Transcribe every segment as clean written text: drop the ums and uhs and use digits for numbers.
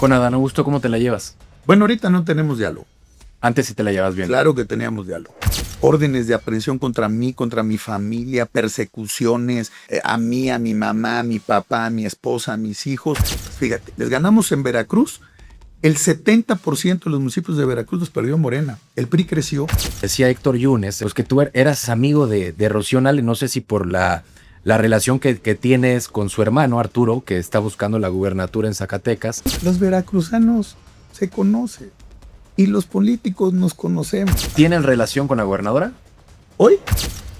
Con Adán Augusto, ¿cómo te la llevas? Bueno, ahorita no tenemos diálogo. Antes sí te la llevas bien. Claro que teníamos diálogo. Órdenes de aprehensión contra mí, contra mi familia, persecuciones, a mí, a mi mamá, a mi papá, a mi esposa, a mis hijos. Fíjate, les ganamos en Veracruz. El 70% de los municipios de Veracruz los perdió Morena. El PRI creció. Decía Héctor Yunes, pues que tú eras amigo de Rocío Nale, no sé si por la relación que tienes con su hermano Arturo, que está buscando la gubernatura en Zacatecas. Los veracruzanos se conocen y los políticos nos conocemos. ¿Tienen relación con la gobernadora? Hoy,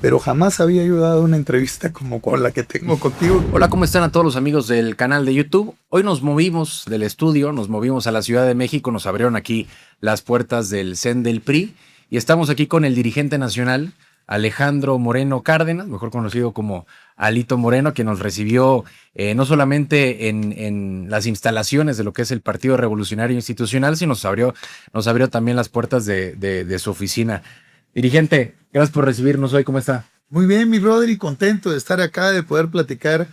pero jamás había yo dado una entrevista como con la que tengo contigo. Hola, ¿cómo están a todos los amigos del canal de YouTube? Hoy nos movimos del estudio, nos movimos a la Ciudad de México, nos abrieron aquí las puertas del CEN del PRI y estamos aquí con el dirigente nacional, Alejandro Moreno Cárdenas, mejor conocido como Alito Moreno, que nos recibió no solamente en las instalaciones de lo que es el Partido Revolucionario Institucional, sino nos abrió también las puertas de su oficina. Dirigente, gracias por recibirnos hoy, ¿cómo está? Muy bien, mi Rodri, contento de estar acá, de poder platicar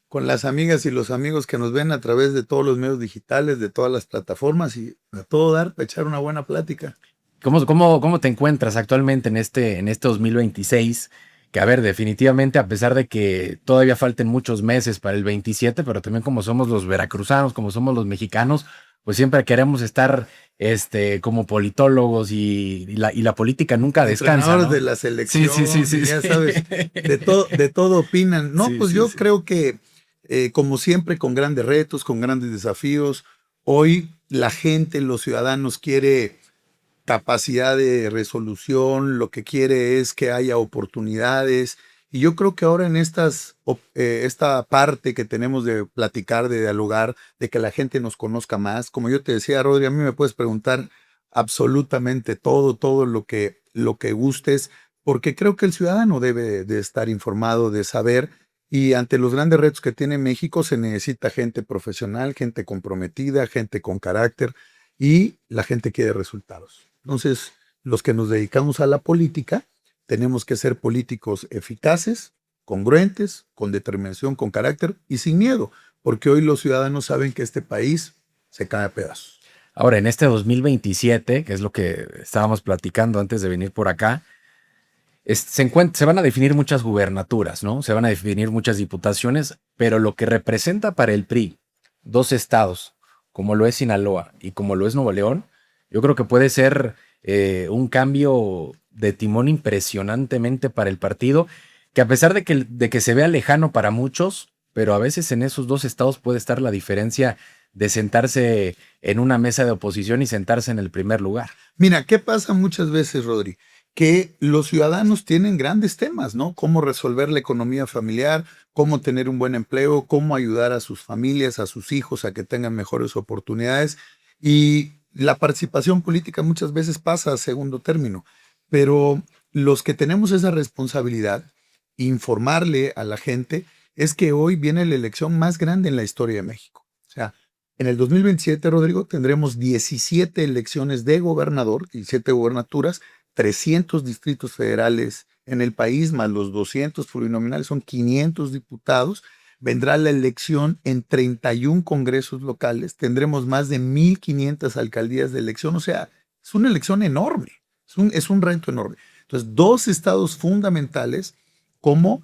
con las amigas y los amigos que nos ven a través de todos los medios digitales, de todas las plataformas y a todo dar para echar una buena plática. ¿Cómo te encuentras actualmente en este 2026? Que a ver, definitivamente, a pesar de que todavía falten muchos meses para el 27, pero también como somos los veracruzanos, como somos los mexicanos, pues siempre queremos estar como politólogos y la política nunca descansa, ¿no? De la selección, sí, ya sabes, de todo opinan. No, Sí, pues sí, yo sí. creo que, como siempre, con grandes retos, con grandes desafíos, hoy la gente, los ciudadanos quiere capacidad de resolución, lo que quiere es que haya oportunidades. Y yo creo que ahora en esta parte que tenemos de platicar, de dialogar, de que la gente nos conozca más, como yo te decía, Rodri, a mí me puedes preguntar absolutamente todo lo que gustes, porque creo que el ciudadano debe de estar informado, de saber, y ante los grandes retos que tiene México se necesita gente profesional, gente comprometida, gente con carácter, y la gente quiere resultados. Entonces, los que nos dedicamos a la política, tenemos que ser políticos eficaces, congruentes, con determinación, con carácter y sin miedo, porque hoy los ciudadanos saben que este país se cae a pedazos. Ahora, en este 2027, que es lo que estábamos platicando antes de venir por acá, se van a definir muchas gubernaturas, ¿no? Se van a definir muchas diputaciones, pero lo que representa para el PRI dos estados, como lo es Sinaloa y como lo es Nuevo León, yo creo que puede ser un cambio de timón impresionantemente para el partido, que a pesar de que se vea lejano para muchos, pero a veces en esos dos estados puede estar la diferencia de sentarse en una mesa de oposición y sentarse en el primer lugar. Mira, ¿qué pasa muchas veces, Rodri? Que los ciudadanos tienen grandes temas, ¿no? Cómo resolver la economía familiar, cómo tener un buen empleo, cómo ayudar a sus familias, a sus hijos a que tengan mejores oportunidades. Y la participación política muchas veces pasa a segundo término, pero los que tenemos esa responsabilidad, informarle a la gente, es que hoy viene la elección más grande en la historia de México. O sea, en el 2027, Rodrigo, tendremos 17 elecciones de gobernador, 17 gobernaturas, 300 distritos federales en el país, más los 200 plurinominales, son 500 diputados. Vendrá la elección en 31 congresos locales, tendremos más de 1,500 alcaldías de elección, o sea, es una elección enorme, es un reto enorme. Entonces, dos estados fundamentales como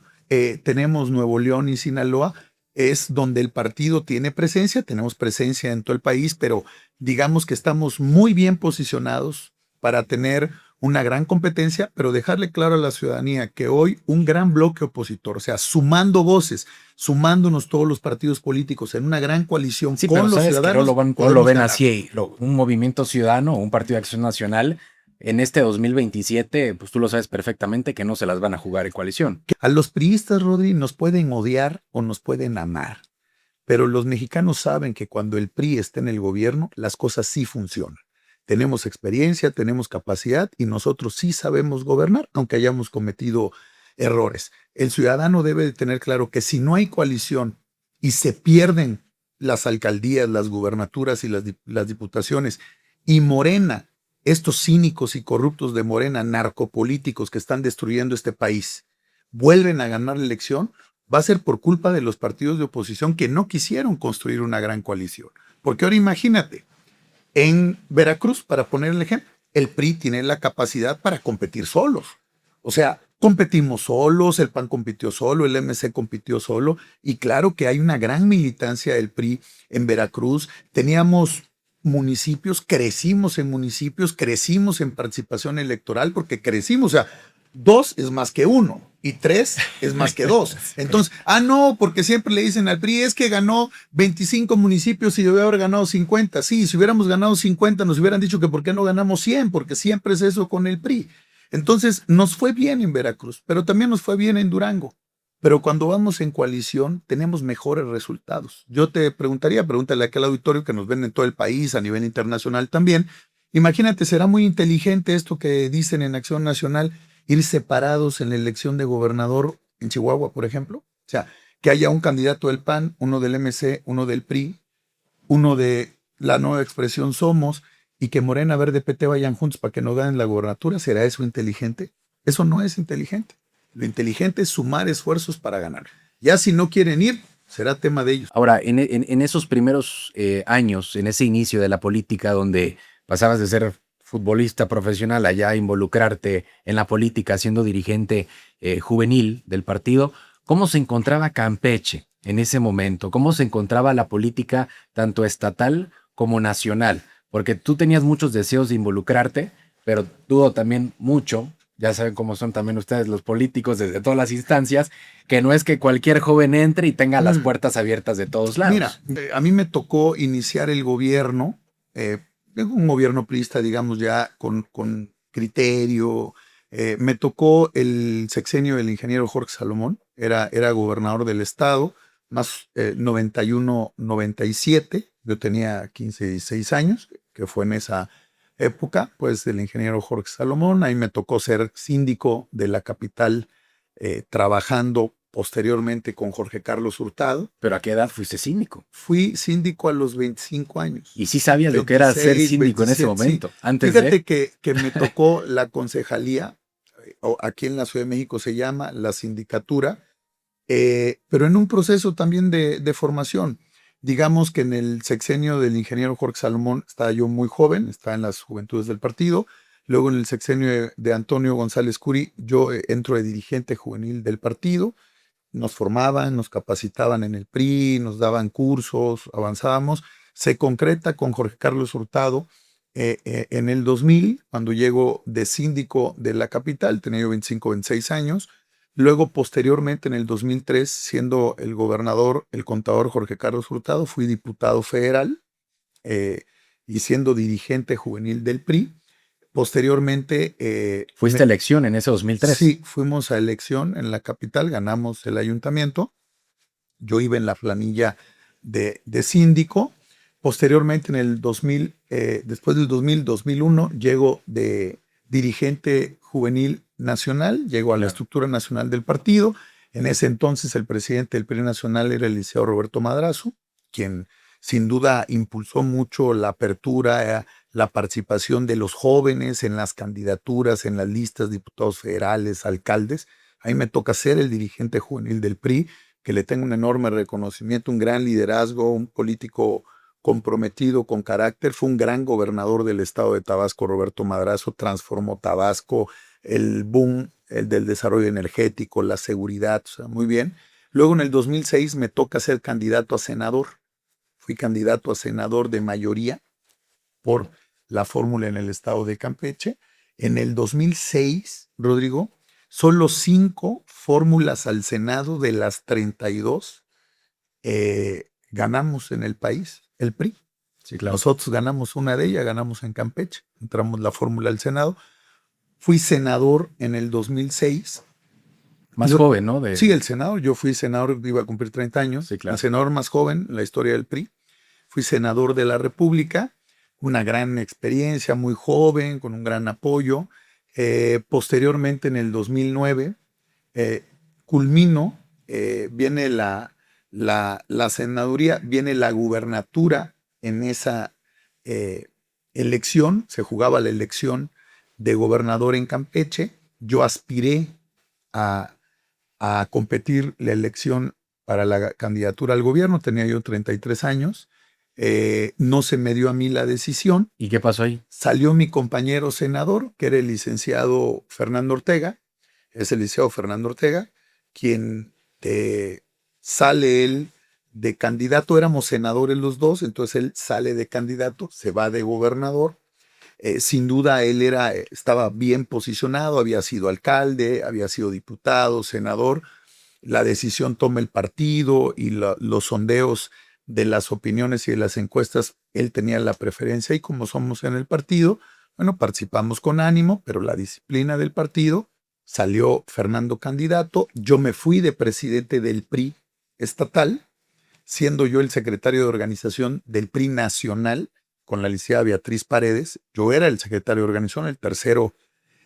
tenemos Nuevo León y Sinaloa, es donde el partido tiene presencia, tenemos presencia en todo el país, pero digamos que estamos muy bien posicionados para tener una gran competencia, pero dejarle claro a la ciudadanía que hoy un gran bloque opositor, o sea, sumando voces, sumándonos todos los partidos políticos en una gran coalición Sí, con pero los sabes ciudadanos, que no lo podemos ven ganar. así, un movimiento ciudadano o un partido de acción nacional en este 2027, pues tú lo sabes perfectamente que no se las van a jugar en coalición. A los priistas, Rodri, nos pueden odiar o nos pueden amar, pero los mexicanos saben que cuando el PRI está en el gobierno, las cosas sí funcionan. Tenemos experiencia, tenemos capacidad y nosotros sí sabemos gobernar, aunque hayamos cometido errores. El ciudadano debe de tener claro que si no hay coalición y se pierden las alcaldías, las gubernaturas y las diputaciones, y Morena, estos cínicos y corruptos de Morena, narcopolíticos que están destruyendo este país, vuelven a ganar la elección, va a ser por culpa de los partidos de oposición que no quisieron construir una gran coalición. Porque ahora imagínate, en Veracruz, para poner el ejemplo, el PRI tiene la capacidad para competir solos. O sea, competimos solos, el PAN compitió solo, el MC compitió solo, y claro que hay una gran militancia del PRI en Veracruz. Teníamos municipios, crecimos en participación electoral porque crecimos, o sea, 2 es más que 1 y 3 es más que 2. Entonces, no, porque siempre le dicen al PRI, es que ganó 25 municipios y debe haber ganado 50. Sí, si hubiéramos ganado 50 nos hubieran dicho que por qué no ganamos 100, porque siempre es eso con el PRI. Entonces, nos fue bien en Veracruz, pero también nos fue bien en Durango. Pero cuando vamos en coalición, tenemos mejores resultados. Yo te preguntaría, pregúntale a aquel auditorio que nos ven en todo el país, a nivel internacional también. Imagínate, será muy inteligente esto que dicen en Acción Nacional, ir separados en la elección de gobernador en Chihuahua, por ejemplo. O sea, que haya un candidato del PAN, uno del MC, uno del PRI, uno de la Nueva Expresión Somos, y que Morena, Verde, PT vayan juntos para que no ganen la gobernatura. ¿Será eso inteligente? Eso no es inteligente. Lo inteligente es sumar esfuerzos para ganar. Ya si no quieren ir, será tema de ellos. Ahora, en esos primeros años, en ese inicio de la política, donde pasabas de ser futbolista profesional allá a involucrarte en la política, siendo dirigente juvenil del partido, ¿cómo se encontraba Campeche en ese momento? ¿Cómo se encontraba la política tanto estatal como nacional? Porque tú tenías muchos deseos de involucrarte, pero dudo también mucho, ya saben cómo son también ustedes los políticos desde todas las instancias, que no es que cualquier joven entre y tenga las puertas abiertas de todos lados. Mira, a mí me tocó iniciar el gobierno, un gobierno priista, digamos, ya con criterio. Me tocó el sexenio del ingeniero Jorge Salomón, era gobernador del estado, más 91-97, yo tenía 15, 16 años, que fue en esa época, pues del ingeniero Jorge Salomón. Ahí me tocó ser síndico de la capital, trabajando posteriormente con Jorge Carlos Hurtado. ¿Pero a qué edad fuiste síndico? Fui síndico a los 25 años. ¿Y sí sabías lo que era ser síndico 27, en ese momento? Sí. Antes Fíjate que me tocó la concejalía, o aquí en la Ciudad de México se llama la sindicatura, pero en un proceso también de formación. Digamos que en el sexenio del ingeniero Jorge Salomón estaba yo muy joven, estaba en las juventudes del partido. Luego en el sexenio de Antonio González Curi, yo entro de dirigente juvenil del partido. Nos formaban, nos capacitaban en el PRI, nos daban cursos, avanzábamos. Se concreta con Jorge Carlos Hurtado en el 2000, cuando llego de síndico de la capital, tenía yo 25, 26 años. Luego, posteriormente, en el 2003, siendo el gobernador, el contador Jorge Carlos Hurtado, fui diputado federal y siendo dirigente juvenil del PRI. Posteriormente... ¿Fuiste a elección en ese 2003? Sí, fuimos a elección en la capital, ganamos el ayuntamiento. Yo iba en la planilla de síndico. Posteriormente, en el 2000, después del 2001, llego de dirigente juvenil nacional, llego a la estructura nacional del partido. En ese entonces, el presidente del PRI nacional era el licenciado Roberto Madrazo, quien sin duda impulsó mucho la apertura, la participación de los jóvenes en las candidaturas, en las listas, diputados federales, alcaldes. Ahí me toca ser el dirigente juvenil del PRI, que le tengo un enorme reconocimiento, un gran liderazgo, un político comprometido, con carácter. Fue un gran gobernador del estado de Tabasco, Roberto Madrazo, transformó Tabasco, el boom el del desarrollo energético, la seguridad, o sea, muy bien. Luego en el 2006 me toca ser candidato a senador. Fui candidato a senador de mayoría por la fórmula en el estado de Campeche. En el 2006, Rodrigo, solo 5 fórmulas al Senado de las 32 ganamos en el país, el PRI. Sí, claro. Nosotros ganamos una de ellas, ganamos en Campeche, entramos la fórmula al Senado. Fui senador en el 2006. Más joven, ¿no? Sí, el senador. Yo fui senador, iba a cumplir 30 años. Sí, claro. El senador más joven en la historia del PRI. Fui senador de la República. Una gran experiencia, muy joven, con un gran apoyo. Posteriormente, en el 2009, culmino, viene la senaduría, viene la gubernatura en esa elección. Se jugaba la elección de gobernador en Campeche. Yo aspiré a competir la elección para la candidatura al gobierno. Tenía yo 33 años. No se me dio a mí la decisión. ¿Y qué pasó ahí? Salió mi compañero senador, que era el licenciado Fernando Ortega, es el licenciado Fernando Ortega, quien sale él de candidato, éramos senadores los dos, entonces él sale de candidato, se va de gobernador. Sin duda él estaba bien posicionado, había sido alcalde, había sido diputado, senador. La decisión toma el partido y los sondeos de las opiniones y de las encuestas, él tenía la preferencia y como somos en el partido, bueno, participamos con ánimo, pero la disciplina del partido, salió Fernando candidato, yo me fui de presidente del PRI estatal, siendo yo el secretario de organización del PRI nacional, con la licenciada Beatriz Paredes, yo era el secretario de organización, el tercero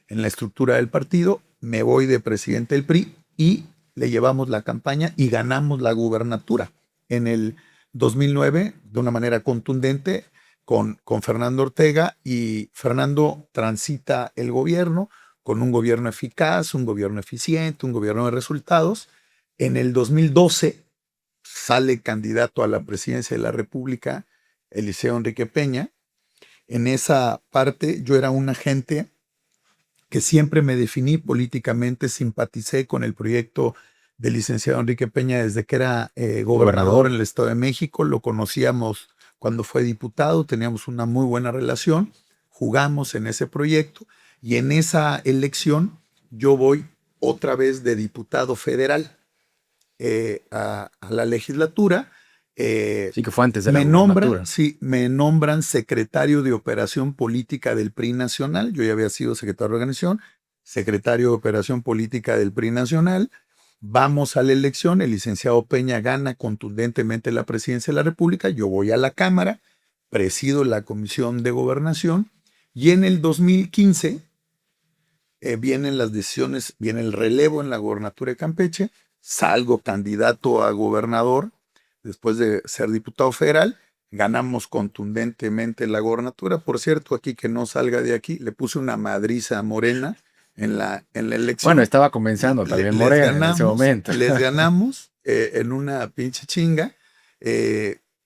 en la estructura del partido, me voy de presidente del PRI y le llevamos la campaña y ganamos la gubernatura en el 2009 de una manera contundente con Fernando Ortega, y Fernando transita el gobierno con un gobierno eficaz, un gobierno eficiente, un gobierno de resultados. En el 2012 sale candidato a la presidencia de la República Eliseo Enrique Peña. En esa parte yo era un agente que siempre me definí políticamente, simpaticé con el proyecto del licenciado Enrique Peña desde que era gobernador en el Estado de México. Lo conocíamos cuando fue diputado, teníamos una muy buena relación, jugamos en ese proyecto y en esa elección yo voy otra vez de diputado federal a la legislatura. Sí, que fue antes de la gubernatura. Sí, me nombran secretario de Operación Política del PRI Nacional. Yo ya había sido secretario de organización, secretario de Operación Política del PRI Nacional. Vamos a la elección, el licenciado Peña gana contundentemente la presidencia de la República, yo voy a la Cámara, presido la Comisión de Gobernación, y en el 2015 vienen las decisiones, viene el relevo en la gobernatura de Campeche, salgo candidato a gobernador después de ser diputado federal, ganamos contundentemente la gobernatura. Por cierto, aquí que no salga de aquí, le puse una madriza a Morena en la elección. Bueno, estaba comenzando también Morena en ese momento. Les ganamos en una pinche chinga.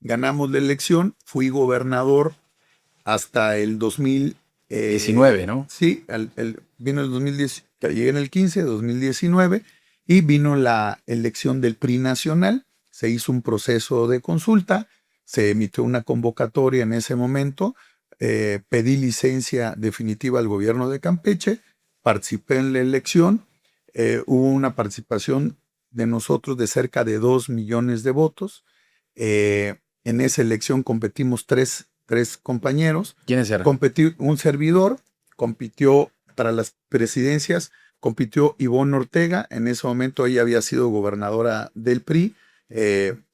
Ganamos la elección, fui gobernador hasta el 2019, ¿no? Sí, vino el 2010, llegué en el 15, 2019, y vino la elección del PRI nacional. Se hizo un proceso de consulta, se emitió una convocatoria en ese momento, pedí licencia definitiva al gobierno de Campeche, participé en la elección, hubo una participación de nosotros de cerca de 2 millones de votos. En esa elección competimos tres compañeros. ¿Quiénes eran? Competió un servidor, compitió para las presidencias, compitió Ivonne Ortega, en ese momento ella había sido gobernadora del PRI,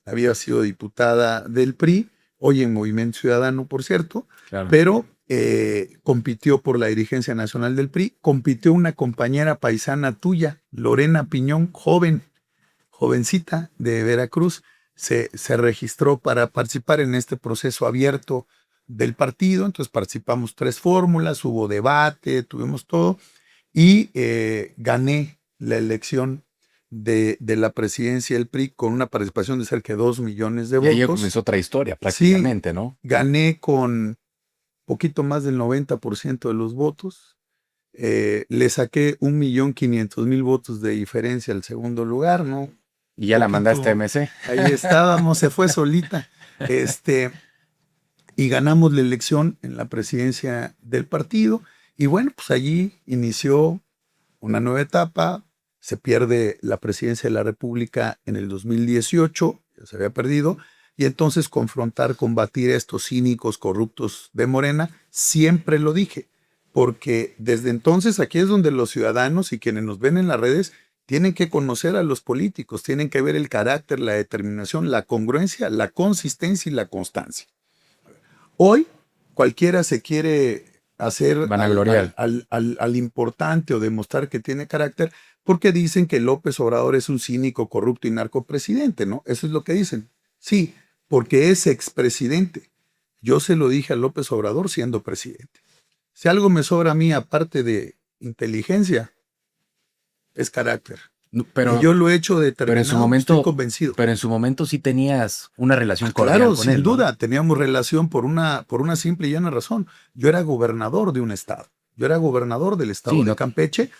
había sido diputada del PRI, hoy en Movimiento Ciudadano, por cierto, claro. Pero compitió por la dirigencia nacional del PRI, compitió una compañera paisana tuya, Lorena Piñón, jovencita de Veracruz, se registró para participar en este proceso abierto del partido. Entonces participamos 3 fórmulas, hubo debate, tuvimos todo, y gané la elección de la presidencia del PRI con una participación de cerca de 2 millones de votos. Y ahí comenzó otra historia prácticamente, sí, ¿no? Gané con poquito más del 90% de los votos. Le saqué 1.500.000 votos de diferencia al segundo lugar, ¿no? Y ya la mandaste a MC. Ahí estábamos, se fue solita. Y ganamos la elección en la presidencia del partido. Y bueno, pues allí inició una nueva etapa. Se pierde la presidencia de la República en el 2018, ya se había perdido. Y entonces combatir a estos cínicos corruptos de Morena, siempre lo dije. Porque desde entonces aquí es donde los ciudadanos y quienes nos ven en las redes tienen que conocer a los políticos, tienen que ver el carácter, la determinación, la congruencia, la consistencia y la constancia. Hoy cualquiera se quiere hacer al importante o demostrar que tiene carácter porque dicen que López Obrador es un cínico, corrupto y narcopresidente, ¿no? Eso es lo que dicen. Sí, porque es expresidente. Yo se lo dije a López Obrador siendo presidente. Si algo me sobra a mí, aparte de inteligencia, es carácter. No, Y yo lo he hecho pero en determinado, su momento, estoy convencido. pero en su momento sí tenías una relación cordial Claro, con sin él, ¿no? duda, teníamos relación por una simple y llana razón. Yo era gobernador de un estado. Yo era gobernador del estado Sí, de no. Campeche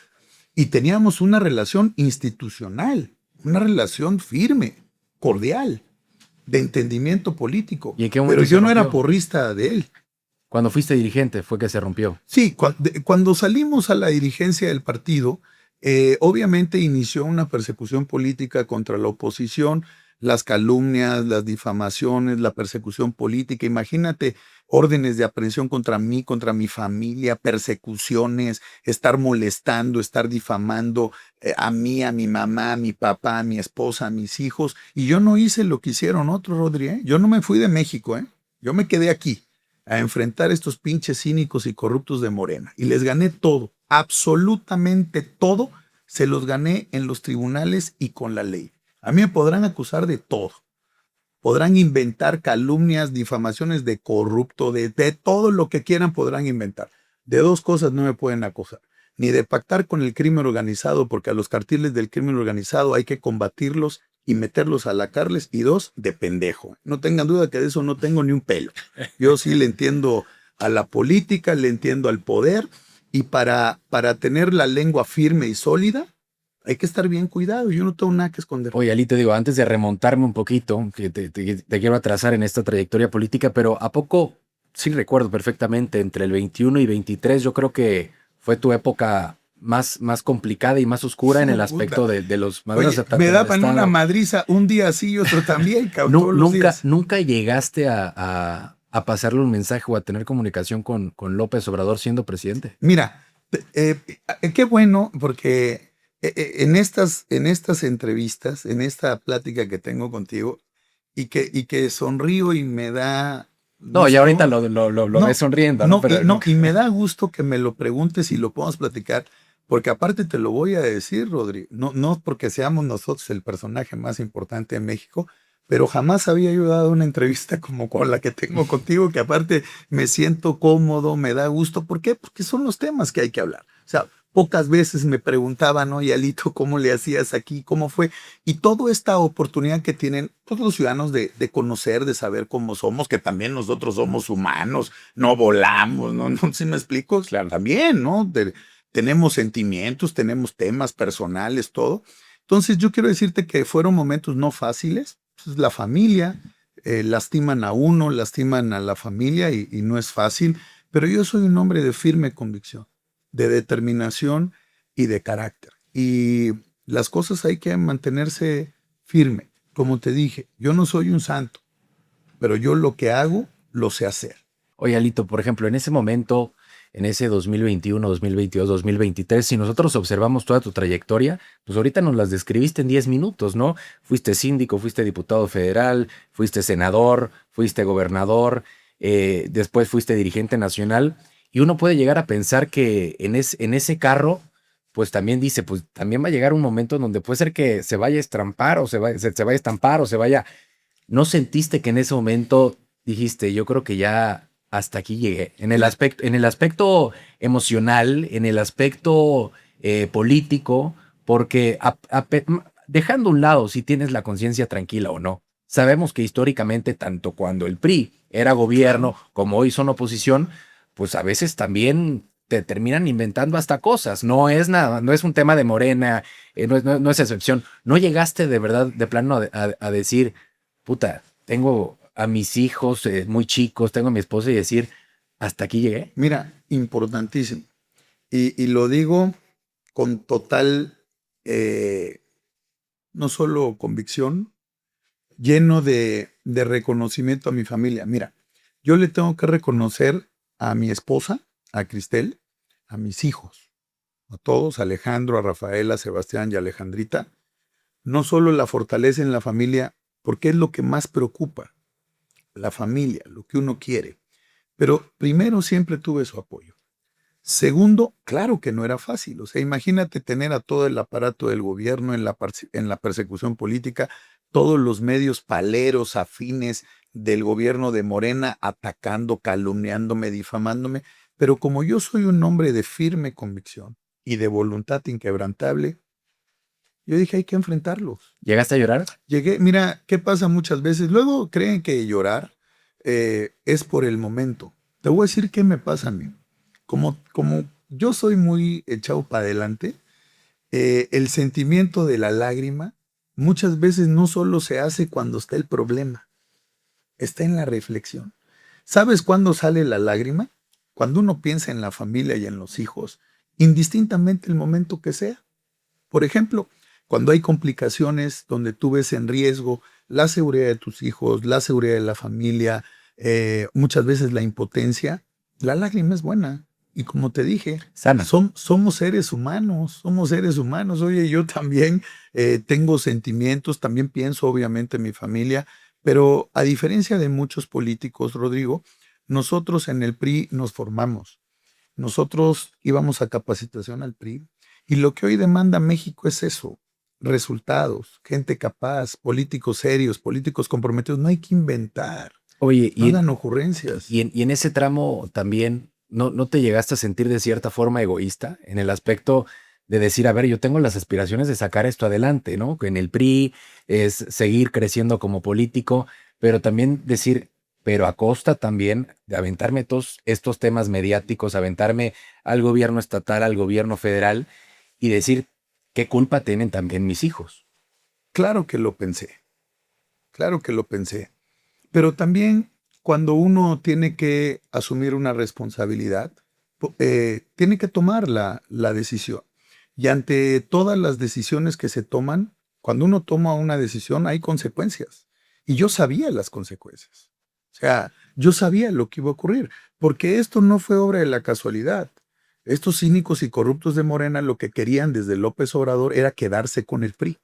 y teníamos una relación institucional, una relación firme, cordial, de entendimiento político. ¿Y en qué Pero momento se yo no era rompió? porrista de él. Cuando fuiste dirigente fue que se rompió. Sí, cuando salimos a la dirigencia del partido, obviamente inició una persecución política contra la oposición, las calumnias, las difamaciones, la persecución política. Imagínate órdenes de aprehensión contra mí, contra mi familia, persecuciones, estar molestando, estar difamando a mí, a mi mamá, a mi papá, a mi esposa, a mis hijos. Y yo no hice lo que hicieron otros, Rodri, ¿eh? Yo no me fui de México, ¿eh? Yo me quedé aquí a enfrentar estos pinches cínicos y corruptos de Morena. Y les gané todo, absolutamente todo, se los gané en los tribunales y con la ley. A mí me podrán acusar de todo. Podrán inventar calumnias, difamaciones de corrupto, de todo lo que quieran podrán inventar. De dos cosas no me pueden acusar. Ni de pactar con el crimen organizado, porque a los carteles del crimen organizado hay que combatirlos y meterlos a la cárcel. Y dos, de pendejo. No tengan duda que de eso no tengo ni un pelo. Yo sí le entiendo a la política, le entiendo al poder. Y para tener la lengua firme y sólida, hay que estar bien cuidado. Yo no tengo nada que esconder. Oye, Ali, te digo, antes de remontarme un poquito, que te quiero atrasar en esta trayectoria política, pero ¿a poco sí recuerdo perfectamente entre el 21 y 23? Yo creo que fue tu época más complicada y más oscura en el Puta. aspecto de los Oye, maderos me en el daban una Estado. madriza un día sí y otro también, cabrón, todos los Nunca, días. nunca llegaste a pasarle un mensaje o a tener comunicación con López Obrador siendo presidente. Mira, qué bueno, porque en estas entrevistas, en esta plática que tengo contigo, y que sonrío y me da No, ya ahorita gusto. lo ves No, sonriendo, ¿no? Pero no, nunca. y me da gusto que me lo preguntes y lo podamos platicar, porque aparte te lo voy a decir, Rodri, no porque seamos nosotros el personaje más importante de México, pero jamás había yo dado una entrevista como con la que tengo contigo, que aparte me siento cómodo, me da gusto. ¿Por qué? Porque son los temas que hay que hablar. O sea, pocas veces me preguntaban, oye, Alito, ¿cómo le hacías aquí? ¿Cómo fue? Y toda esta oportunidad que tienen todos los ciudadanos de conocer, de saber cómo somos, que también nosotros somos humanos, no volamos, ¿no? ¿Sí me explico? Claro. También, ¿no? Tenemos sentimientos, tenemos temas personales, todo. Entonces yo quiero decirte que fueron momentos no fáciles. Pues, la familia, lastiman a uno, lastiman a la familia y no es fácil, pero yo soy un hombre de firme convicción, de determinación y de carácter. Y las cosas hay que mantenerse firme. Como te dije, yo no soy un santo, pero yo lo que hago, lo sé hacer. Oye, Alito, por ejemplo, en ese momento, en ese 2021, 2022, 2023, si nosotros observamos toda tu trayectoria, pues ahorita nos las describiste en 10 minutos, ¿no? Fuiste síndico, fuiste diputado federal, fuiste senador, fuiste gobernador, después fuiste dirigente nacional, y uno puede llegar a pensar que en ese carro, pues también dice, pues también va a llegar un momento en donde puede ser que se vaya a estrampar o se vaya a estampar o se vaya. ¿No sentiste que en ese momento dijiste, yo creo que ya hasta aquí llegué? En el aspecto emocional, en el aspecto político, porque dejando a un lado si tienes la conciencia tranquila o no, sabemos que históricamente, tanto cuando el PRI era gobierno como hoy son oposición, pues a veces también te terminan inventando hasta cosas. No es nada, no es un tema de Morena, no es excepción. ¿No llegaste de verdad, de plano, a decir, puta, tengo a mis hijos muy chicos, tengo a mi esposa y decir, hasta aquí llegué? Mira, importantísimo. Y lo digo con total, eh, no solo convicción, lleno de reconocimiento a mi familia. Mira, yo le tengo que reconocer a mi esposa, a Cristel, a mis hijos, a todos, a Alejandro, a Rafaela, a Sebastián y a Alejandrita, no solo la fortaleza en la familia, porque es lo que más preocupa, la familia, lo que uno quiere. Pero primero siempre tuve su apoyo. Segundo, claro que no era fácil. O sea, imagínate tener a todo el aparato del gobierno en la persecución política, todos los medios paleros, afines del gobierno de Morena, atacando, calumniándome, difamándome. Pero como yo soy un hombre de firme convicción y de voluntad inquebrantable, Yo dije, hay que enfrentarlos. ¿Llegaste a llorar? Llegué, mira, ¿qué pasa muchas veces? Luego creen que llorar es por el momento. Te voy a decir qué me pasa a mí. Como yo soy muy echado para adelante, el sentimiento de la lágrima muchas veces no solo se hace cuando está el problema, está en la reflexión. ¿Sabes cuándo sale la lágrima? Cuando uno piensa en la familia y en los hijos, indistintamente el momento que sea. Por ejemplo, cuando hay complicaciones donde tú ves en riesgo la seguridad de tus hijos, la seguridad de la familia, muchas veces la impotencia, la lágrima es buena. Y como te dije, Sana. somos seres humanos, somos seres humanos. Oye, yo también tengo sentimientos, también pienso obviamente en mi familia, pero a diferencia de muchos políticos, Rodrigo, nosotros en el PRI nos formamos. Nosotros íbamos a capacitación al PRI y lo que hoy demanda México es eso, resultados, gente capaz, políticos serios, políticos comprometidos. No hay que inventar, Oye, no hagan ocurrencias. y en ese tramo también, ¿no te llegaste a sentir de cierta forma egoísta en el aspecto de decir, a ver, yo tengo las aspiraciones de sacar esto adelante, ¿no? Que en el PRI es seguir creciendo como político, pero también decir, pero a costa también de aventarme todos estos temas mediáticos, aventarme al gobierno estatal, al gobierno federal y decir, ¿qué culpa tienen también mis hijos? Claro que lo pensé, claro que lo pensé. Pero también cuando uno tiene que asumir una responsabilidad, tiene que tomar la decisión. Y ante todas las decisiones que se toman, cuando uno toma una decisión hay consecuencias. Y yo sabía las consecuencias. O sea, yo sabía lo que iba a ocurrir, porque esto no fue obra de la casualidad. Estos cínicos y corruptos de Morena lo que querían desde López Obrador era quedarse con el PRI.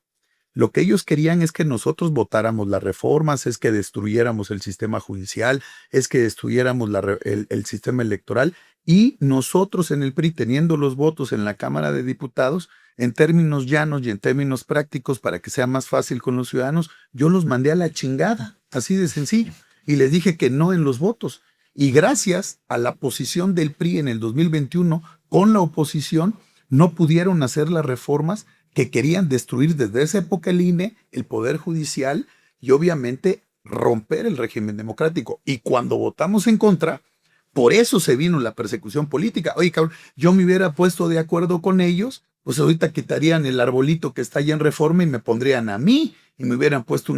Lo que ellos querían es que nosotros votáramos las reformas, es que destruyéramos el sistema judicial, es que destruyéramos el sistema electoral y nosotros en el PRI, teniendo los votos en la Cámara de Diputados, en términos llanos y en términos prácticos, para que sea más fácil con los ciudadanos, yo los mandé a la chingada, así de sencillo, y les dije que no en los votos. Y gracias a la posición del PRI en el 2021 con la oposición, no pudieron hacer las reformas que querían destruir desde esa época el INE, el Poder Judicial y obviamente romper el régimen democrático. Y cuando votamos en contra, por eso se vino la persecución política. Oye, cabrón, yo me hubiera puesto de acuerdo con ellos, pues ahorita quitarían el arbolito que está allá en Reforma y me pondrían a mí y me hubieran puesto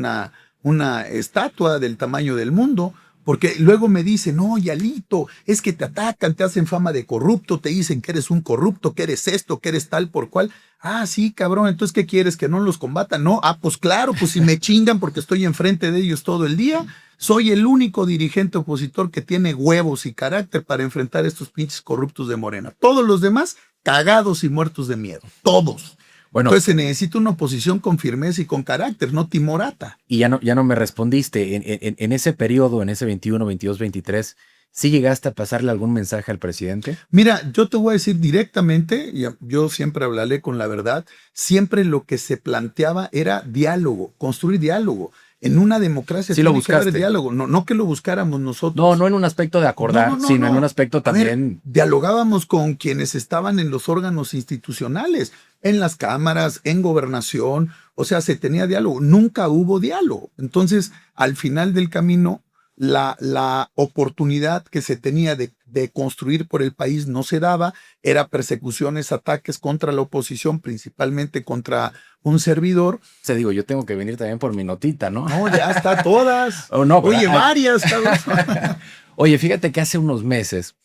una estatua del tamaño del mundo. Porque luego me dicen, no, Yalito, es que te atacan, te hacen fama de corrupto, te dicen que eres un corrupto, que eres esto, que eres tal por cual. Ah, sí, cabrón, entonces, ¿qué quieres? ¿Que no los combatan? No, pues claro, pues si me chingan porque estoy enfrente de ellos todo el día, soy el único dirigente opositor que tiene huevos y carácter para enfrentar a estos pinches corruptos de Morena. Todos los demás, cagados y muertos de miedo. Todos. Bueno, Entonces se necesita una oposición con firmeza y con carácter, no timorata. y ya no me respondiste. En ese periodo, en ese 21, 22, 23, ¿sí llegaste a pasarle algún mensaje al presidente? Mira, yo te voy a decir directamente, y yo siempre hablaré con la verdad, siempre lo que se planteaba era diálogo, construir diálogo. En una democracia Sí lo tiene que haber buscaste. diálogo, no que lo buscáramos No, nosotros. no en un aspecto de acordar, sino en un aspecto A ver, también. dialogábamos con quienes estaban en los órganos institucionales, en las cámaras, en gobernación, o sea, se tenía diálogo, nunca hubo diálogo. Entonces, al final del camino, la oportunidad que se tenía de construir por el país no se daba, era persecuciones, ataques contra la oposición, principalmente contra un servidor. Se digo, yo tengo que venir también por mi notita, ¿no? No, ya está todas. Oh, no, Oye, pero, varias, cabrón. oye, fíjate que hace unos meses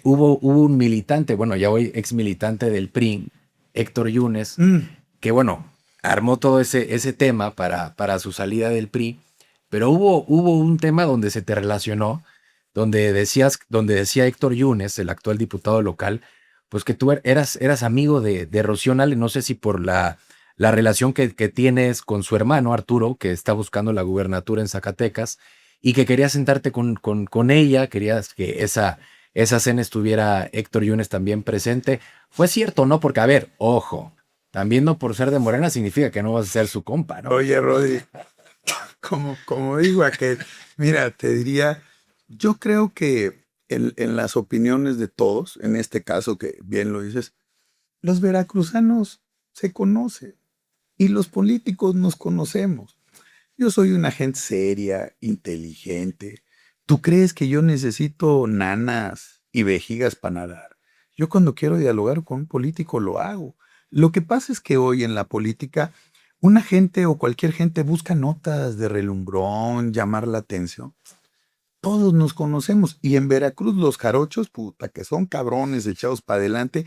hubo un militante, bueno, ya hoy ex militante del PRI, Héctor Yunes, que bueno, armó todo ese tema para su salida del PRI, pero hubo un tema donde se te relacionó, donde decía Héctor Yunes, el actual diputado local, pues que tú eras amigo de Rocío Nale, no sé si por la relación que tienes con su hermano Arturo, que está buscando la gubernatura en Zacatecas, y que querías sentarte con ella, querías que esa cena estuviera Héctor Yunes también presente. Fue cierto, ¿no? Porque, a ver, ojo, también no por ser de Morena significa que no vas a ser su compa, ¿no? Oye, Rodri, como digo aquel, mira, te diría, yo creo que en las opiniones de todos, en este caso que bien lo dices, los veracruzanos se conocen. Y los políticos nos conocemos. Yo soy una gente seria, inteligente. ¿Tú crees que yo necesito nanas y vejigas para nadar? Yo cuando quiero dialogar con un político lo hago. Lo que pasa es que hoy en la política una gente o cualquier gente busca notas de relumbrón, llamar la atención. Todos nos conocemos y en Veracruz los jarochos, puta, que son cabrones echados para adelante,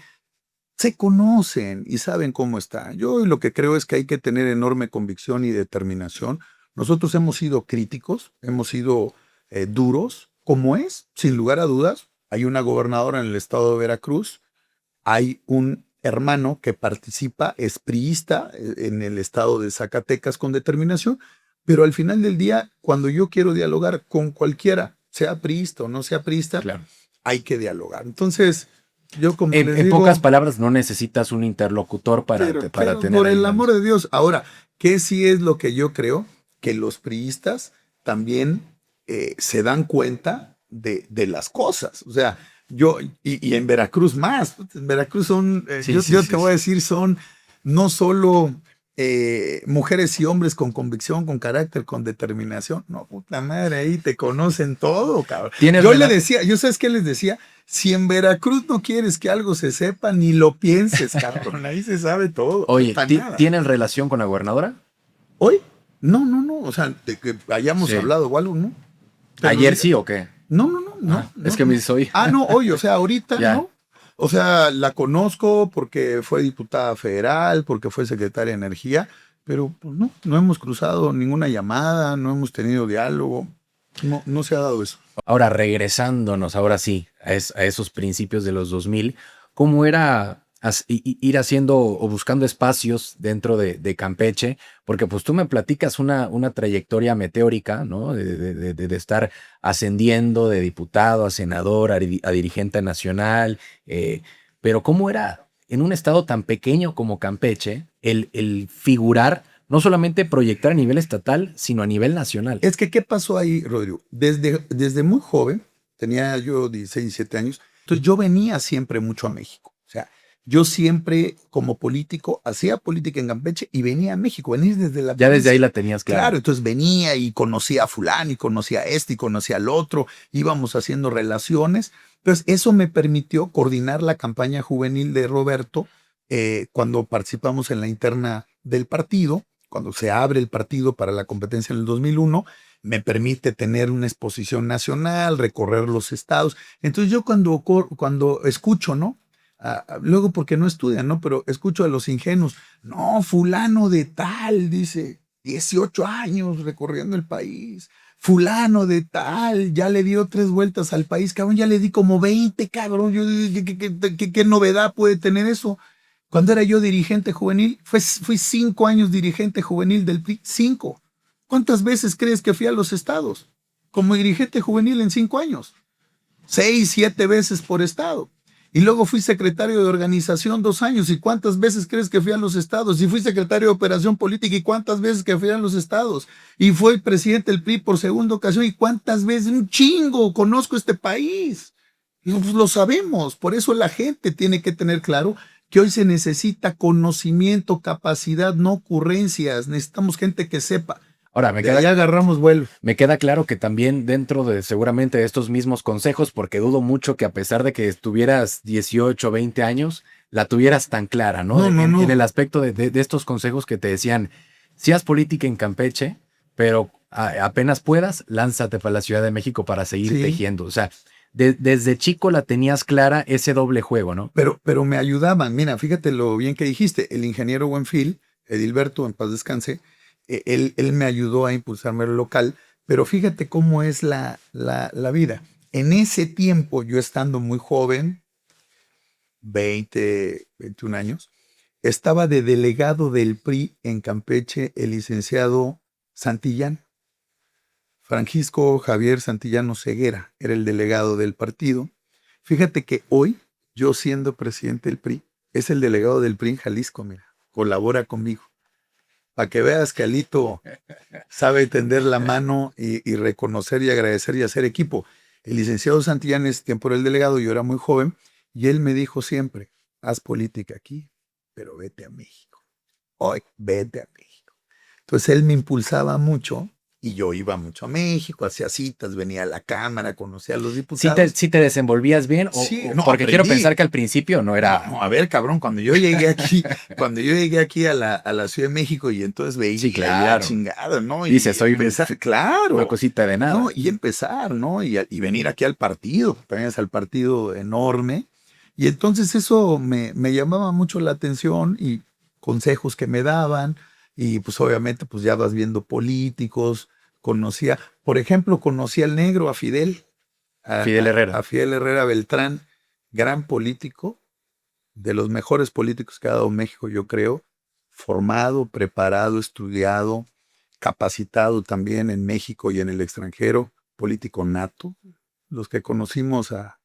se conocen y saben cómo está. Yo lo que creo es que hay que tener enorme convicción y determinación. Nosotros hemos sido críticos, hemos sido duros, como es, sin lugar a dudas. Hay una gobernadora en el estado de Veracruz, hay un hermano que participa, es priista en el estado de Zacatecas con determinación, pero al final del día, cuando yo quiero dialogar con cualquiera, sea priista o no sea priista, Claro. hay que dialogar. Entonces, yo como les En digo, pocas palabras, no necesitas un interlocutor para pero tener por ahí el amor de Dios. Ahora, ¿qué sí es lo que yo creo? Que los priistas también se dan cuenta de las cosas. O sea, y en Veracruz más. En Veracruz son, Sí, sí, yo sí, te voy a sí. decir, son no solo mujeres y hombres con convicción, con carácter, con determinación. No, puta madre, ahí te conocen todo, cabrón. ¿Tienes Yo le decía, ¿yo sabes qué les decía? Si en Veracruz no quieres que algo se sepa, ni lo pienses, cabrón. Ahí se sabe todo. Oye, Hasta nada. ¿tienen relación con la gobernadora? ¿Hoy? No, no, no. O sea, de que hayamos Sí. hablado o algo, ¿no? Pero ¿Ayer sí o qué? no, no, no, no, Ah, es no, que me no. dice hoy. Ah, no, hoy, o sea, ahorita Ya. no. O sea, la conozco porque fue diputada federal, porque fue secretaria de Energía, pero pues no, no hemos cruzado ninguna llamada, no hemos tenido diálogo, no, no se ha dado eso. Ahora, regresándonos, ahora sí, a esos principios de los 2000, ¿cómo era ir haciendo o buscando espacios dentro de Campeche? Porque pues tú me platicas una trayectoria meteórica, ¿no? De estar ascendiendo de diputado a senador, a dirigente nacional, pero ¿cómo era en un estado tan pequeño como Campeche el figurar, no solamente proyectar a nivel estatal, sino a nivel nacional? Es que, ¿qué pasó ahí, Rodrigo? Desde muy joven, tenía yo 16, 17 años, entonces yo venía siempre mucho a México. O sea, yo siempre como político hacía política en Campeche y venía a México, venía desde la Ya desde ahí provincia. la tenías Claro, clara. entonces venía y conocía a fulano y conocía a este y conocía al otro, íbamos haciendo relaciones. Entonces, eso me permitió coordinar la campaña juvenil de Roberto cuando participamos en la interna del partido, cuando se abre el partido para la competencia en el 2001, me permite tener una exposición nacional, recorrer los estados. Entonces yo cuando escucho, ¿no? Luego porque no estudian, ¿no? Pero escucho a los ingenuos, no, fulano de tal, dice, 18 años recorriendo el país. Fulano de tal, ya le dio 3 vueltas al país, cabrón, ya le di como 20, cabrón. ¿Qué novedad puede tener eso? Cuando era yo dirigente juvenil, fui 5 años dirigente juvenil del PRI, 5. ¿Cuántas veces crees que fui a los estados? Como dirigente juvenil en 5 años. 6, 7 veces por estado. Y luego fui secretario de organización 2 años. ¿Y cuántas veces crees que fui a los estados? Y fui secretario de operación política. ¿Y cuántas veces que fui a los estados? Y fui presidente del PRI por segunda ocasión. ¿Y cuántas veces? Un chingo. Conozco este país. Y pues lo sabemos. Por eso la gente tiene que tener claro que hoy se necesita conocimiento, capacidad, no ocurrencias. Necesitamos gente que sepa. Ahora, De ahí agarramos vuelo. me queda claro que también dentro de seguramente de estos mismos consejos, porque dudo mucho que a pesar de que estuvieras 18, 20 años, la tuvieras tan clara, ¿no? No, no, En no. el aspecto de estos consejos que te decían, si haz política en Campeche, pero apenas puedas, lánzate para la Ciudad de México para seguir Sí. tejiendo. O sea, desde chico la tenías clara ese doble juego, ¿no? Pero me ayudaban. Mira, fíjate lo bien que dijiste. El ingeniero Buenfil, Edilberto, en paz descanse, él me ayudó a impulsarme al local. Pero fíjate cómo es la vida. En ese tiempo, yo estando muy joven, 20, 21 años, estaba de delegado del PRI en Campeche el licenciado Santillán. Francisco Javier Santillano Ceguera era el delegado del partido. Fíjate que hoy, yo siendo presidente del PRI, es el delegado del PRI en Jalisco, mira, colabora conmigo. Para que veas que Alito sabe tender la mano y reconocer y agradecer y hacer equipo. El licenciado Santillán es tiempo era el delegado, yo era muy joven, y él me dijo siempre, haz política aquí, pero vete a México. hoy vete a México. Entonces él me impulsaba mucho y yo iba mucho a México, hacía citas, venía a la Cámara, conocía a los diputados. Sí te desenvolvías bien? Sí, no, Porque quiero aprendí. pensar que al principio no era... No, a ver, cabrón, cuando yo llegué aquí a la Ciudad de México y entonces veía Sí, ya claro. chingada, ¿no? Y Dice, soy empezar, claro, una cosita de no, nada. y empezar, ¿no? Y venir aquí al partido, también es al partido enorme. Y entonces eso me llamaba mucho la atención y consejos que me daban. Y pues obviamente pues ya vas viendo políticos, conocía, por ejemplo, conocí al negro, a Fidel, Fidel Herrera. a Fidel Herrera Beltrán, gran político, de los mejores políticos que ha dado México, yo creo, formado, preparado, estudiado, capacitado también en México y en el extranjero, político nato. Los que conocimos a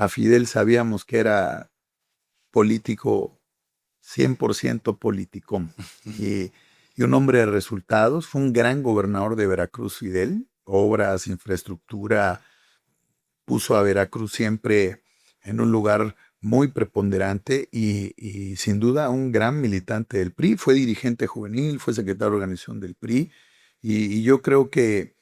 Fidel sabíamos que era político 100% politicón y un hombre de resultados. Fue un gran gobernador de Veracruz, Fidel, obras, infraestructura, puso a Veracruz siempre en un lugar muy preponderante y sin duda un gran militante del PRI. Fue dirigente juvenil, fue secretario de organización del PRI y yo creo que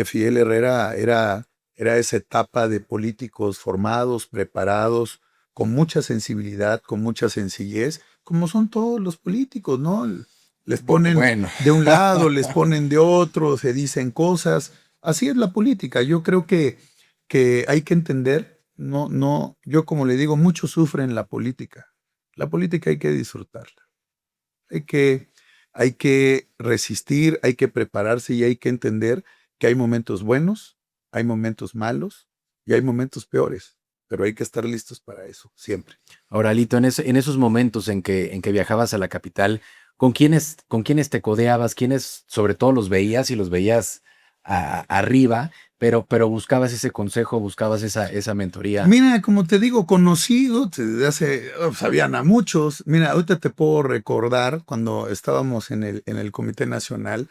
Fidel Herrera era esa etapa de políticos formados, preparados, con mucha sensibilidad, con mucha sencillez, como son todos los políticos, ¿no? Les ponen Bueno, de un lado, les ponen de otro, se dicen cosas. Así es la política. Yo creo que hay que entender, yo como le digo, muchos sufren la política. La política hay que disfrutarla. Hay que, hay que resistir, hay que prepararse y hay que entender que hay momentos buenos, hay momentos malos y hay momentos peores, pero hay que estar listos para eso, siempre. ahora, Lito, en esos momentos en que viajabas a la capital, con quiénes te codeabas? ¿Quiénes sobre todo los veías y los veías arriba, pero buscabas ese consejo, buscabas esa mentoría? Mira, como te digo, conocido desde hace, sabían a muchos. Mira, ahorita te puedo recordar cuando estábamos en el Comité Nacional.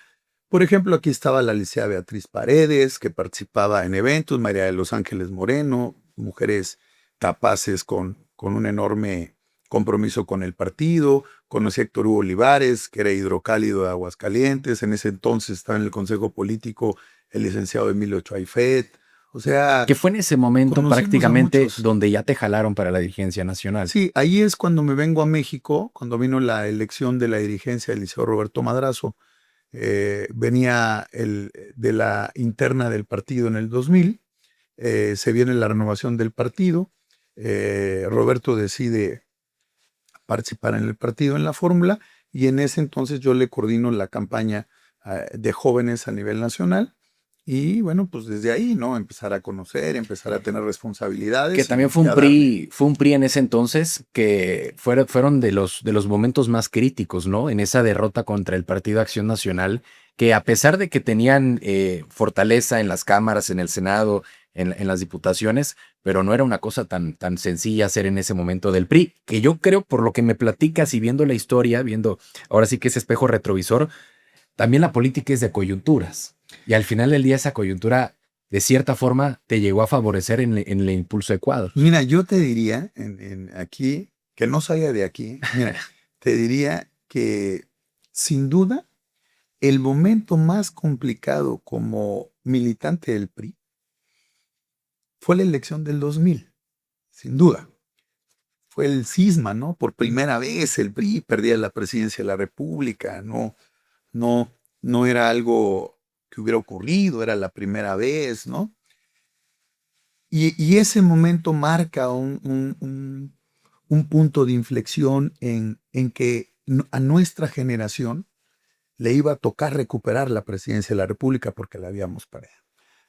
Por ejemplo, aquí estaba la licenciada Beatriz Paredes, que participaba en eventos, María de los Ángeles Moreno, mujeres capaces con un enorme compromiso con el partido. Conocí a Héctor Hugo Olivares, que era hidrocálido de Aguascalientes. En ese entonces estaba en el Consejo Político el licenciado Emilio Chuaifet. O sea, Que fue en ese momento conocimos a prácticamente muchos. donde ya te jalaron para la dirigencia nacional. Sí, ahí es cuando me vengo a México, cuando vino la elección de la dirigencia del Liceo Roberto Madrazo. Venía de la interna del partido en el 2000, se viene la renovación del partido, Roberto decide participar en el partido en la fórmula y en ese entonces yo le coordino la campaña de jóvenes a nivel nacional y bueno, pues desde ahí, ¿no? Empezar a conocer, empezar a tener Que responsabilidades también y a darle. Fue un PRI en ese entonces que fueron de los momentos más críticos, ¿no? En esa derrota contra el Partido Acción Nacional, que a pesar de que tenían fortaleza en las cámaras, en el Senado, en las diputaciones, pero no era una cosa tan sencilla hacer en ese momento del PRI, que yo creo, por lo que me platicas y viendo la historia, viendo ahora sí que ese espejo retrovisor, también la política es de coyunturas. Y al final del día esa coyuntura, de cierta forma, te llegó a favorecer en el impulso de cuadros. Mira, yo te diría aquí, que no salga de aquí, mira, te diría que sin duda el momento más complicado como militante del PRI fue la elección del 2000, sin duda. Fue el cisma, ¿no? Por primera vez el PRI perdía la presidencia de la República, no, no era algo que hubiera ocurrido, era la primera vez, ¿no? Y ese momento marca un punto de inflexión en que a nuestra generación le iba a tocar recuperar la presidencia de la República porque la habíamos perdido.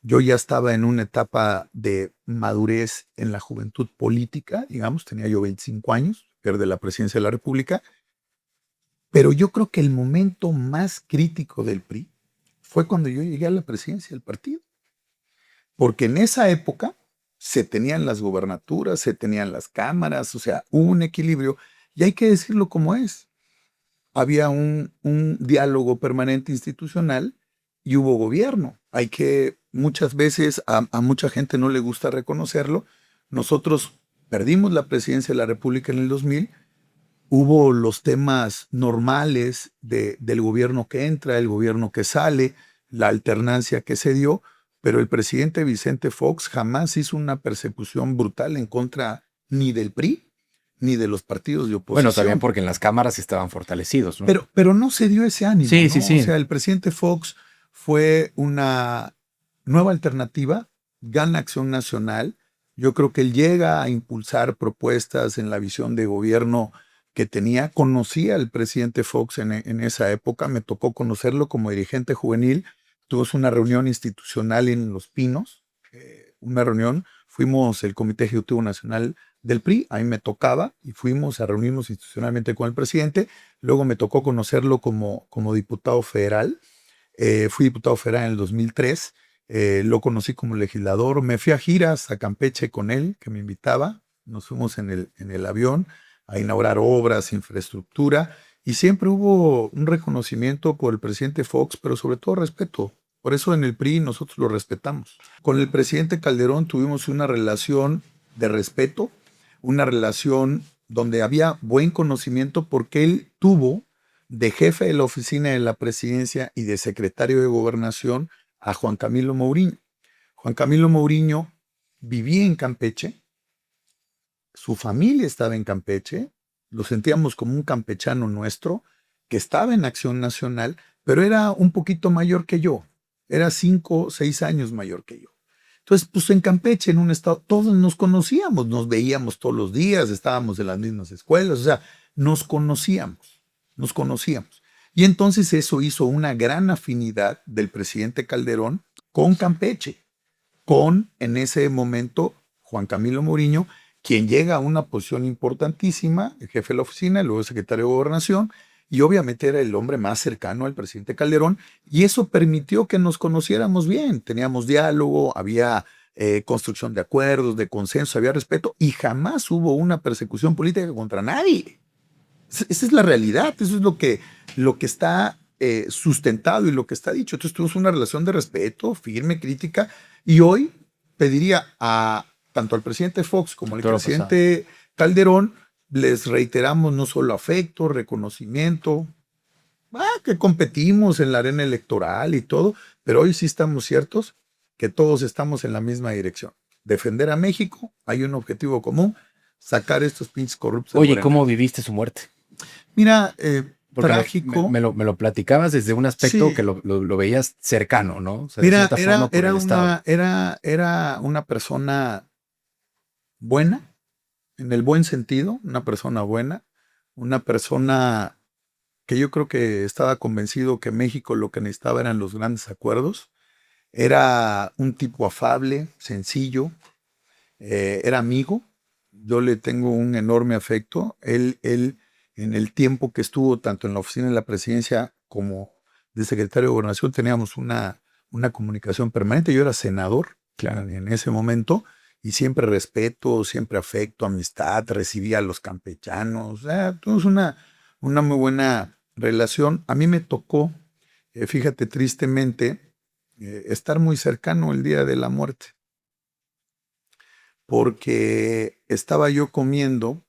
Yo ya estaba en una etapa de madurez en la juventud política, digamos, tenía yo 25 años, pierde la presidencia de la República, pero yo creo que el momento más crítico del PRI fue cuando yo llegué a la presidencia del partido, porque en esa época se tenían las gubernaturas, se tenían las cámaras, o sea, hubo un equilibrio y hay que decirlo como es. Había un diálogo permanente institucional y hubo gobierno. Hay que, muchas veces a mucha gente no le gusta reconocerlo. Nosotros perdimos la presidencia de la República en el 2000, hubo los temas normales del gobierno que entra, el gobierno que sale, la alternancia que se dio, pero el presidente Vicente Fox jamás hizo una persecución brutal en contra ni del PRI ni de los partidos de Bueno, también oposición. porque en las cámaras estaban fortalecidos, ¿no? Pero no se dio ese ánimo, Sí, sí, ¿no? O sí. sea, el presidente Fox fue una nueva alternativa, gana Acción Nacional. Yo creo que él llega a impulsar propuestas en la visión de gobierno que tenía. Conocí al presidente Fox en esa época, me tocó conocerlo como dirigente juvenil. Tuvimos una reunión institucional en Los Pinos, una reunión, fuimos el Comité Ejecutivo Nacional del PRI, ahí me tocaba y fuimos a reunirnos institucionalmente con el presidente. Luego me tocó conocerlo como diputado federal. Fui diputado federal en el 2003. Lo conocí como legislador. Me fui a giras a Campeche con él, que me invitaba. Nos fuimos en el avión a inaugurar obras, infraestructura. Y siempre hubo un reconocimiento por el presidente Fox, pero sobre todo respeto. Por eso en el PRI nosotros lo respetamos. Con el presidente Calderón tuvimos una relación de respeto, una relación donde había buen conocimiento porque él tuvo de jefe de la oficina de la presidencia y de secretario de gobernación a Juan Camilo Mourinho. Juan Camilo Mourinho vivía en Campeche, su familia estaba en Campeche, lo sentíamos como un campechano nuestro, que estaba en Acción Nacional, pero era un poquito mayor que yo, era 5 o 6 años mayor que yo. Entonces, pues en Campeche, en un estado, todos nos conocíamos, nos veíamos todos los días, estábamos en las mismas escuelas, o sea, nos conocíamos, nos conocíamos. Y entonces eso hizo una gran afinidad del presidente Calderón con Campeche, con en ese momento Juan Camilo Mourinho, quien llega a una posición importantísima, el jefe de la oficina, luego secretario de Gobernación, y obviamente era el hombre más cercano al presidente Calderón, y eso permitió que nos conociéramos bien, teníamos diálogo, había construcción de acuerdos, de consensos, había respeto, y jamás hubo una persecución política contra nadie. Esa es la realidad, eso es lo que está sustentado y lo que está dicho. Entonces tuvimos una relación de respeto, firme, crítica, y hoy pediría a tanto al presidente Fox como al presidente Calderón, les reiteramos no solo afecto, reconocimiento, que competimos en la arena electoral y todo, pero hoy sí estamos ciertos que todos estamos en la misma dirección. Defender a México, hay un objetivo común, sacar estos pinches corruptos de Oye, Morena. ¿cómo viviste su muerte? Mira, Porque trágico. me lo platicabas desde un aspecto Sí, que lo veías cercano, ¿no? O sea, de mira, cierta forma por el estado. era una persona buena, en el buen sentido, una persona buena, una persona que yo creo que estaba convencido que México lo que necesitaba eran los grandes acuerdos. Era un tipo afable, sencillo, era amigo. Yo le tengo un enorme afecto. Él, en el tiempo que estuvo tanto en la oficina de la presidencia como de secretario de Gobernación, teníamos una comunicación permanente. Yo era senador Claro. en ese momento y siempre respeto, siempre afecto, amistad, recibía a los campechanos. Tuvimos una muy buena relación. A mí me tocó, fíjate, tristemente, estar muy cercano el día de la muerte porque estaba yo comiendo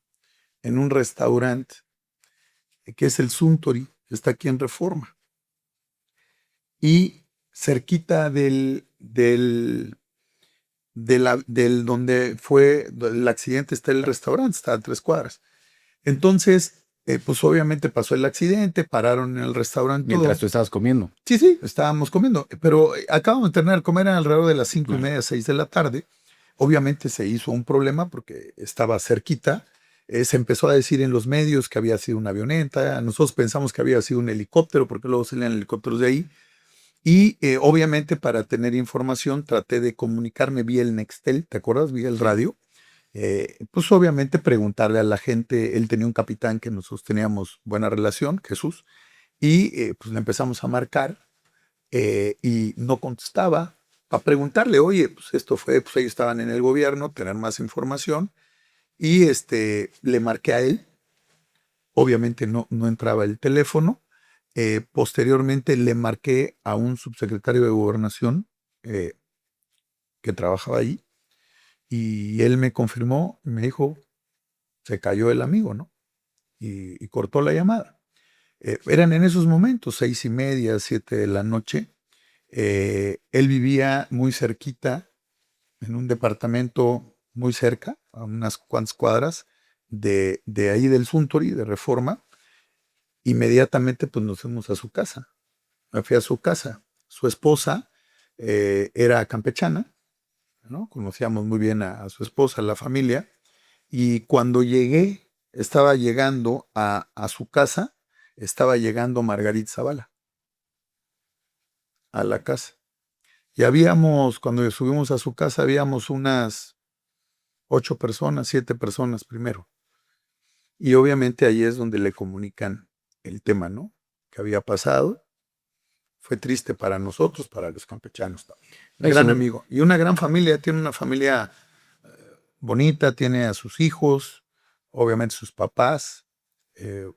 en un restaurante que es el Suntory, que está aquí en Reforma. Y cerquita del donde fue el accidente está el restaurante, está a 3 cuadras. Entonces, pues obviamente pasó el accidente, pararon en el restaurante Mientras todo. tú estabas comiendo. Sí, sí, estábamos comiendo, pero acabamos de terminar de comer alrededor de las 5:30, Claro. 6 de la tarde. Obviamente se hizo un problema porque estaba cerquita. Se empezó a decir en los medios que había sido una avioneta. Nosotros pensamos que había sido un helicóptero porque luego salían helicópteros de ahí. Y obviamente para tener información traté de comunicarme vía el Nextel, ¿te acuerdas? Vía el radio. Pues obviamente preguntarle a la gente. Él tenía un capitán que nosotros teníamos buena relación, Jesús. Y pues le empezamos a marcar y no contestaba. Para preguntarle, oye, pues esto fue, pues ellos estaban en el gobierno, tener más información. Y le marqué a él. Obviamente no entraba el teléfono. Posteriormente le marqué a un subsecretario de Gobernación eh, que trabajaba allí. Y él me confirmó, me dijo, se cayó el amigo, ¿no? y cortó la llamada. Eran en esos momentos, 6:30, 7 de la noche. Él vivía muy cerquita, en un departamento muy cerca, a unas cuantas cuadras de ahí del Suntory, de Reforma. Inmediatamente pues nos fuimos a su casa. Me fui a su casa. Su esposa era campechana, ¿no? Conocíamos muy bien a su esposa, a la familia. Y cuando llegué, estaba llegando a su casa, estaba llegando Margarita Zavala a la casa. Y habíamos, cuando subimos a su casa, habíamos unas 8 personas, 7 personas primero. Y obviamente ahí es donde le comunican el tema, ¿no? Que había pasado. Fue triste para nosotros, para los campechanos también. No, y Gran sobre, amigo. Y una gran familia, tiene una familia bonita, tiene a sus hijos, obviamente sus papás, eh,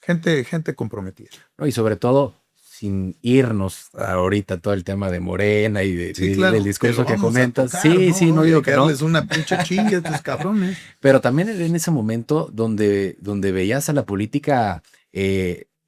gente comprometida. no, y sobre todo, sin irnos ahorita todo el tema de Morena y Sí, del claro, que lo discurso que vamos a comentas. tocar, Sí, ¿no, sí, no Rodri? digo Hay que que no. darles una pinche chinga a estos cabrones. Pero también en ese momento donde veías a la política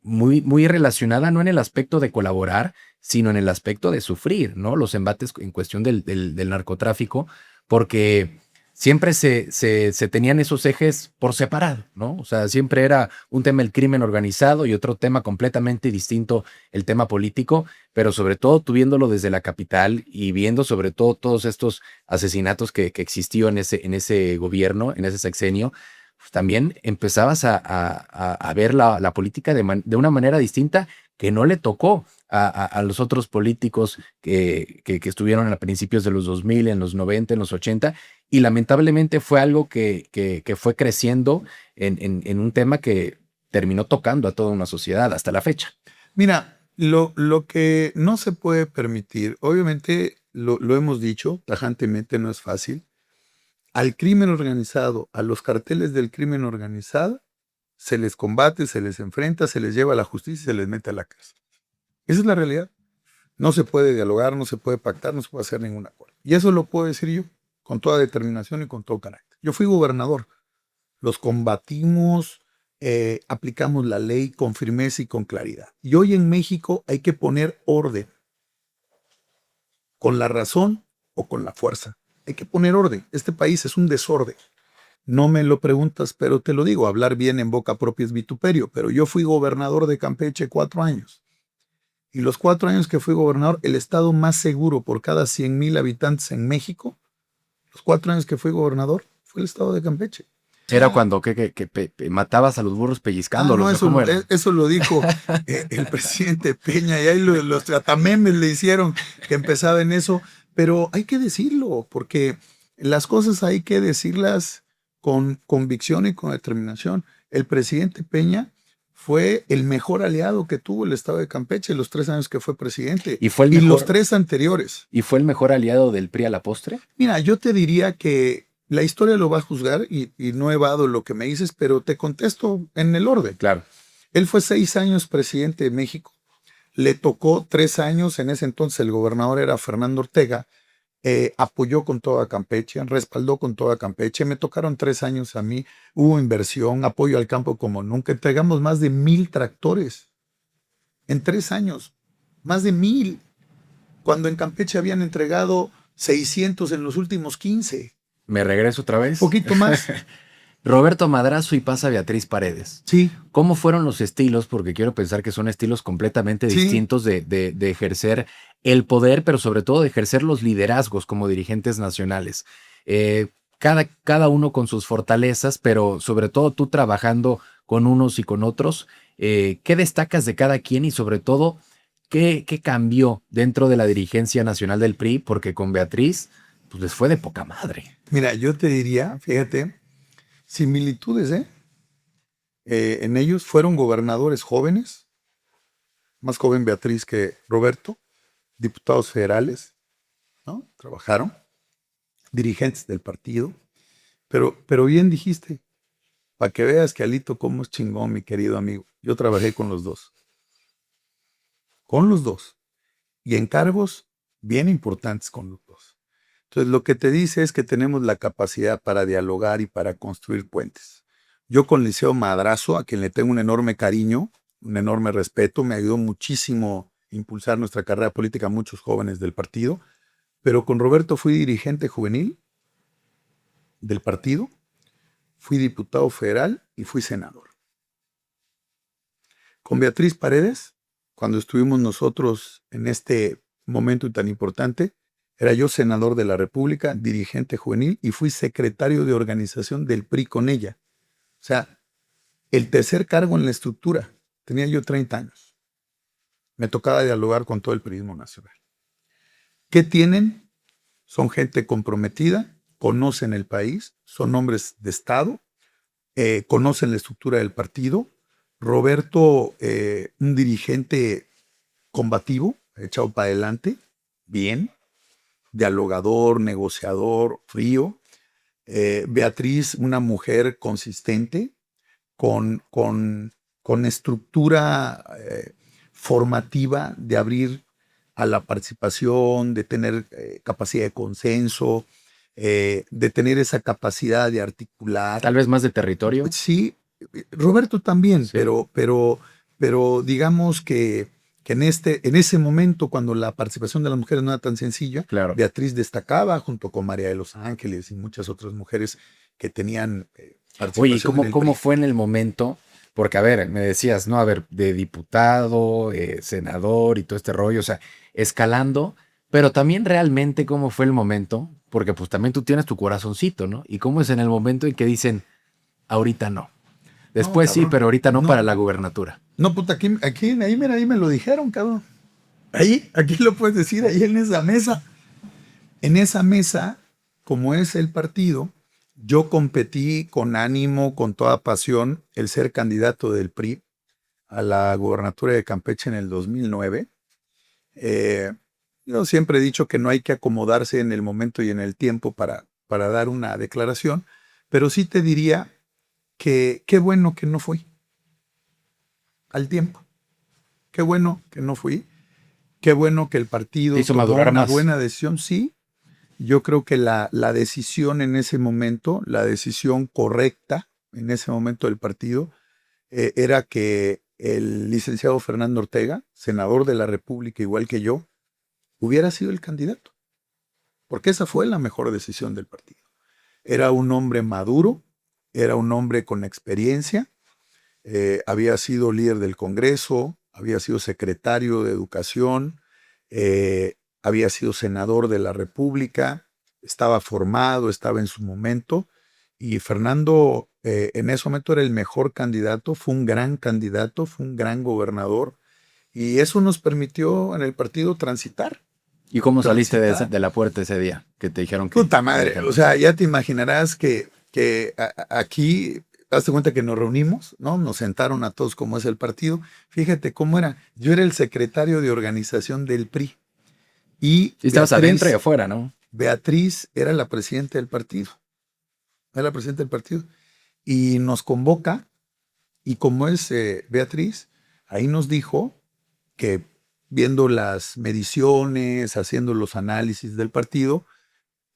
muy relacionada, no en el aspecto de colaborar, sino en el aspecto de sufrir, ¿no? Los embates en cuestión del narcotráfico, porque siempre se tenían esos ejes por separado, ¿no? O sea, siempre era un tema el crimen organizado y otro tema completamente distinto el tema político, pero sobre todo tú viéndolo desde la capital y viendo sobre todo todos estos asesinatos que existió en ese gobierno, en ese sexenio, pues también empezabas a ver la política de una manera distinta que no le tocó a los otros políticos que estuvieron a principios de los 2000, en los 90, en los 80, y lamentablemente fue algo que fue creciendo en un tema que terminó tocando a toda una sociedad hasta la fecha. Mira, lo que no se puede permitir, obviamente lo hemos dicho tajantemente, no es fácil. Al crimen organizado, a los carteles del crimen organizado, se les combate, se les enfrenta, se les lleva a la justicia y se les mete a la cárcel. Esa es la realidad. No se puede dialogar, no se puede pactar, no se puede hacer ningún acuerdo. Y eso lo puedo decir yo, con toda determinación y con todo carácter. Yo fui gobernador, los combatimos, aplicamos la ley con firmeza y con claridad. Y hoy en México hay que poner orden, con la razón o con la fuerza. Hay que poner orden. Este país es un desorden. No me lo preguntas, pero te lo digo, hablar bien en boca propia es vituperio, pero yo fui gobernador de Campeche 4 años. Y los 4 años que fui gobernador, el estado más seguro por cada 100,000 habitantes en México, los 4 años que fui gobernador, fue el estado de Campeche. Era cuando matabas a los burros No, pellizcándolos, ¿o cómo era? eso lo dijo el presidente Peña, y ahí los tratamemes le hicieron que empezaba en eso, pero hay que decirlo, porque las cosas hay que decirlas con convicción y con determinación. El presidente Peña fue el mejor aliado que tuvo el estado de Campeche los 3 años que fue presidente, Y fue el y los mejor, 3 anteriores. y fue el mejor aliado del PRI a la postre. Mira, yo te diría que la historia lo va a juzgar y no evado lo que me dices, pero te contesto en el orden. Claro. Él fue 6 años presidente de México. Le tocó 3 años, en ese entonces el gobernador era Fernando Ortega, apoyó con toda Campeche, respaldó con toda Campeche. Me tocaron 3 años a mí, hubo inversión, apoyo al campo como nunca. Entregamos más de 1,000 tractores en 3 años, más de 1,000, cuando en Campeche habían entregado 600 en los últimos 15. Me regreso otra vez. Poquito más. Roberto Madrazo y pasa Beatriz Paredes. Sí, ¿Cómo fueron los estilos? Porque quiero pensar que son estilos completamente sí. distintos de ejercer el poder, pero sobre todo de ejercer los liderazgos como dirigentes nacionales. Cada uno con sus fortalezas, pero sobre todo tú trabajando con unos y con otros. ¿Qué destacas de cada quien y sobre todo qué cambió dentro de la dirigencia nacional del PRI? Porque con Beatriz, pues les fue de poca madre. Mira, yo te diría, fíjate, similitudes, en ellos fueron gobernadores jóvenes, más joven Beatriz que Roberto, diputados federales, ¿no? Trabajaron, dirigentes del partido, pero bien dijiste, para que veas que Alito cómo es chingón, mi querido amigo. Yo trabajé con los dos, y en cargos bien importantes con los dos. Entonces, lo que te dice es que tenemos la capacidad para dialogar y para construir puentes. Yo con Liceo Madrazo, a quien le tengo un enorme cariño, un enorme respeto, me ayudó muchísimo a impulsar nuestra carrera política a muchos jóvenes del partido, pero con Roberto fui dirigente juvenil del partido, fui diputado federal y fui senador. Con Beatriz Paredes, cuando estuvimos nosotros en este momento tan importante, era yo senador de la República, dirigente juvenil y fui secretario de organización del PRI con ella. O sea, el tercer cargo en la estructura. Tenía yo 30 años. Me tocaba dialogar con todo el periodismo nacional. ¿Qué tienen? Son gente comprometida, conocen el país, son hombres de Estado, conocen la estructura del partido. Roberto, un dirigente combativo, echado para adelante, bien, dialogador, negociador, frío. Beatriz, una mujer consistente, con estructura formativa de abrir a la participación, de tener capacidad de consenso, de tener esa capacidad de articular. Tal vez más de territorio. Sí, Roberto también, Sí. pero digamos que en ese momento, cuando la participación de las mujeres no era tan sencilla, Claro. Beatriz destacaba junto con María de los Ángeles y muchas otras mujeres que tenían participación. Oye, ¿y cómo fue en el momento? Porque, a ver, me decías, ¿no? A ver, de diputado, senador y todo este rollo, o sea, escalando, pero también realmente cómo fue el momento, porque pues también tú tienes tu corazoncito, ¿no? Y cómo es en el momento en que dicen, ahorita no. Después sí, cabrón, pero ahorita no, no. para la gubernatura. No, puta, ahí, mira, ahí me lo dijeron, cabrón. Ahí, aquí lo puedes decir, ahí en esa mesa. En esa mesa, como es el partido, yo competí con ánimo, con toda pasión, el ser candidato del PRI a la gubernatura de Campeche en el 2009. Yo siempre he dicho que no hay que acomodarse en el momento y en el tiempo para dar una declaración, pero sí te diría que qué bueno que no fui al tiempo. Qué bueno que no fui. Qué bueno que el partido Hizo tomó madurar una más. buena decisión, sí. Yo creo que la decisión en ese momento, la decisión correcta en ese momento del partido, era que el licenciado Fernando Ortega, senador de la República igual que yo, hubiera sido el candidato. Porque esa fue la mejor decisión del partido. Era un hombre maduro, era un hombre con experiencia, había sido líder del Congreso, había sido secretario de Educación, había sido senador de la República, estaba formado, estaba en su momento, y Fernando en ese momento era el mejor candidato, fue un gran candidato, fue un gran gobernador, y eso nos permitió en el partido transitar. ¿Y cómo saliste de la puerta ese día? Que te dijeron que... Puta madre, o sea, ya te imaginarás que aquí, hazte cuenta que nos reunimos, ¿no? Nos sentaron a todos como es el partido. Fíjate cómo era. Yo era el secretario de organización del PRI. Y Sí, estabas adentro y afuera, ¿no? Beatriz era la presidenta del partido. Era la presidenta del partido. Y nos convoca, y como es Beatriz, ahí nos dijo que viendo las mediciones, haciendo los análisis del partido,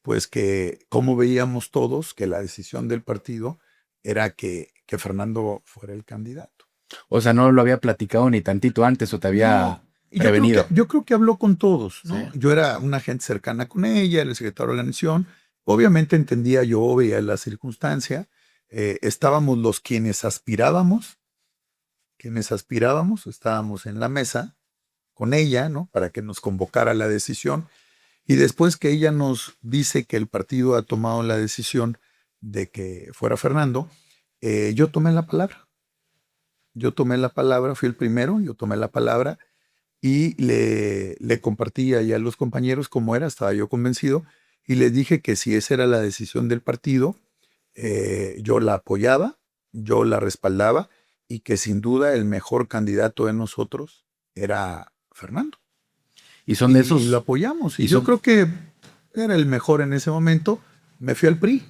pues que como veíamos todos que la decisión del partido era que Fernando fuera el candidato. O sea, no lo había platicado ni tantito antes o te había prevenido. Yo creo que habló con todos, ¿no? Sí. Yo era una gente cercana con ella, el secretario de la organización. Obviamente entendía yo, veía la circunstancia. Estábamos los quienes aspirábamos, estábamos en la mesa con ella, ¿no? Para que nos convocara la decisión. Y después que ella nos dice que el partido ha tomado la decisión de que fuera Fernando, yo tomé la palabra. Yo tomé la palabra, fui el primero, yo tomé la palabra y le compartí ahí a los compañeros cómo era, estaba yo convencido, y les dije que si esa era la decisión del partido, yo la apoyaba, yo la respaldaba y que sin duda el mejor candidato de nosotros era Fernando. Y son de esos... Y lo apoyamos. Y yo creo que era el mejor en ese momento. Me fui al PRI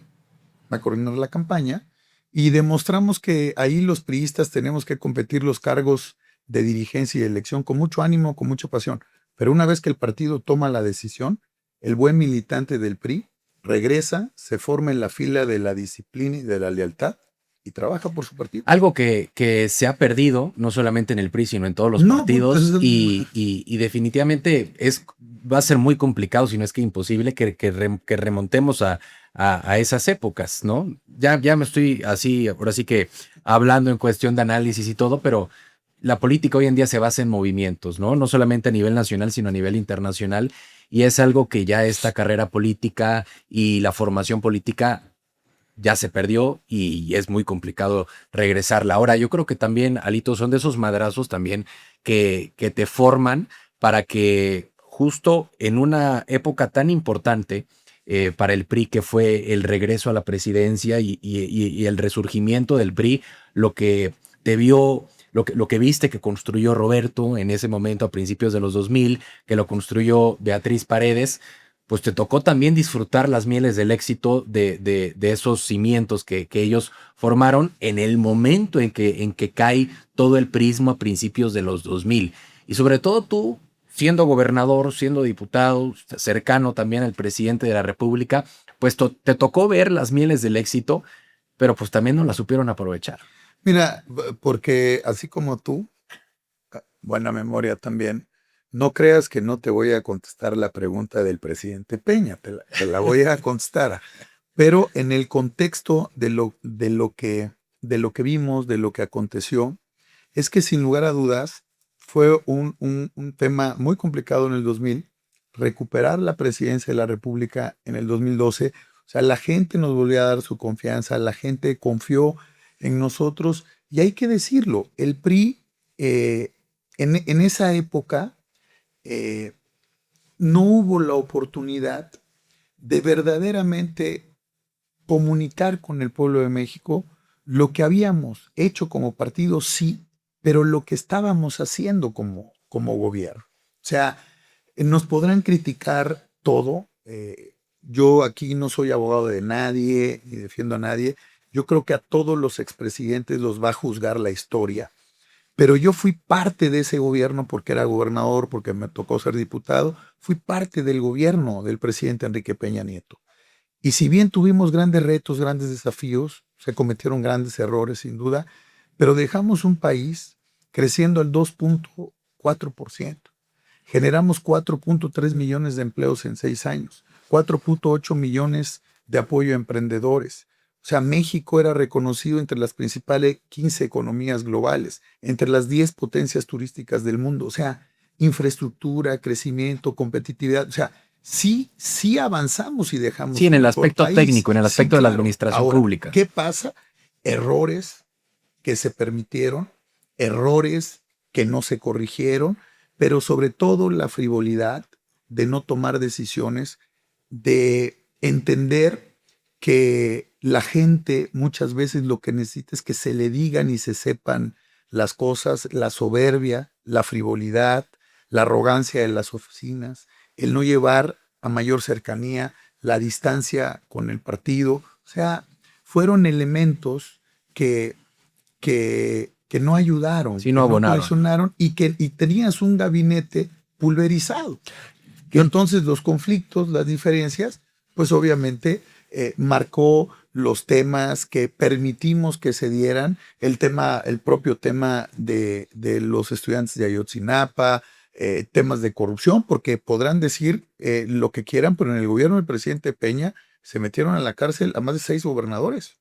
a coordinar la campaña y demostramos que ahí los priistas tenemos que competir los cargos de dirigencia y elección con mucho ánimo, con mucha pasión. Pero una vez que el partido toma la decisión, el buen militante del PRI regresa, se forma en la fila de la disciplina y de la lealtad y trabaja por su partido. Algo que se ha perdido, no solamente en el PRI, sino en todos los partidos, y definitivamente va a ser muy complicado, si no es que imposible, que remontemos a esas épocas, ¿no? Ya me estoy así, ahora sí que hablando en cuestión de análisis y todo, pero la política hoy en día se basa en movimientos, ¿no? No solamente a nivel nacional, sino a nivel internacional, y es algo que ya esta carrera política y la formación política ya se perdió y es muy complicado regresarla. Ahora, yo creo que también, Alito, son de esos madrazos también que te forman para que justo en una época tan importante para el PRI, que fue el regreso a la presidencia y el resurgimiento del PRI, lo que te vio, lo que viste que construyó Roberto en ese momento a principios de los 2000, que lo construyó Beatriz Paredes, pues te tocó también disfrutar las mieles del éxito de esos cimientos que ellos formaron en el momento en que cae todo el prisma a principios de los 2000. Y sobre todo tú, siendo gobernador, siendo diputado, cercano también al presidente de la República, pues te tocó ver las mieles del éxito, pero pues también no las supieron aprovechar. Mira, porque así como tú, buena memoria también, no creas que no te voy a contestar la pregunta del presidente Peña, te la voy a contestar, pero en el contexto de lo que vimos, de lo que aconteció, es que sin lugar a dudas fue un tema muy complicado en el 2000, recuperar la presidencia de la República en el 2012, o sea, la gente nos volvió a dar su confianza, la gente confió en nosotros, y hay que decirlo, el PRI en esa época eh, no hubo la oportunidad de verdaderamente comunicar con el pueblo de México lo que habíamos hecho como partido, sí, pero lo que estábamos haciendo como gobierno. O sea, nos podrán criticar todo. Yo aquí no soy abogado de nadie, ni defiendo a nadie. Yo creo que a todos los expresidentes los va a juzgar la historia. Pero yo fui parte de ese gobierno porque era gobernador, porque me tocó ser diputado. Fui parte del gobierno del presidente Enrique Peña Nieto. Y si bien tuvimos grandes retos, grandes desafíos, se cometieron grandes errores sin duda, pero dejamos un país creciendo al 2.4%. Generamos 4.3 millones de empleos en 6 años, 4.8 millones de apoyo a emprendedores. O sea, México era reconocido entre las principales 15 economías globales, entre las 10 potencias turísticas del mundo. O sea, infraestructura, crecimiento, competitividad. O sea, sí avanzamos y dejamos Sí, en un el mejor aspecto país. técnico, en el Sí, aspecto de la claro. administración Ahora, pública. ¿qué pasa? Errores que se permitieron, errores que no se corrigieron, pero sobre todo la frivolidad de no tomar decisiones, de entender que la gente muchas veces lo que necesita es que se le digan y se sepan las cosas, la soberbia, la frivolidad, la arrogancia de las oficinas, el no llevar a mayor cercanía, la distancia con el partido. O sea, fueron elementos que, que no ayudaron, Sí, que no no abonaron. cohesionaron y tenías un gabinete pulverizado. Y entonces los conflictos, las diferencias, pues obviamente marcó los temas que permitimos que se dieran, el propio tema de los estudiantes de Ayotzinapa, temas de corrupción, porque podrán decir lo que quieran, pero en el gobierno del presidente Peña se metieron a la cárcel a más de 6 gobernadores,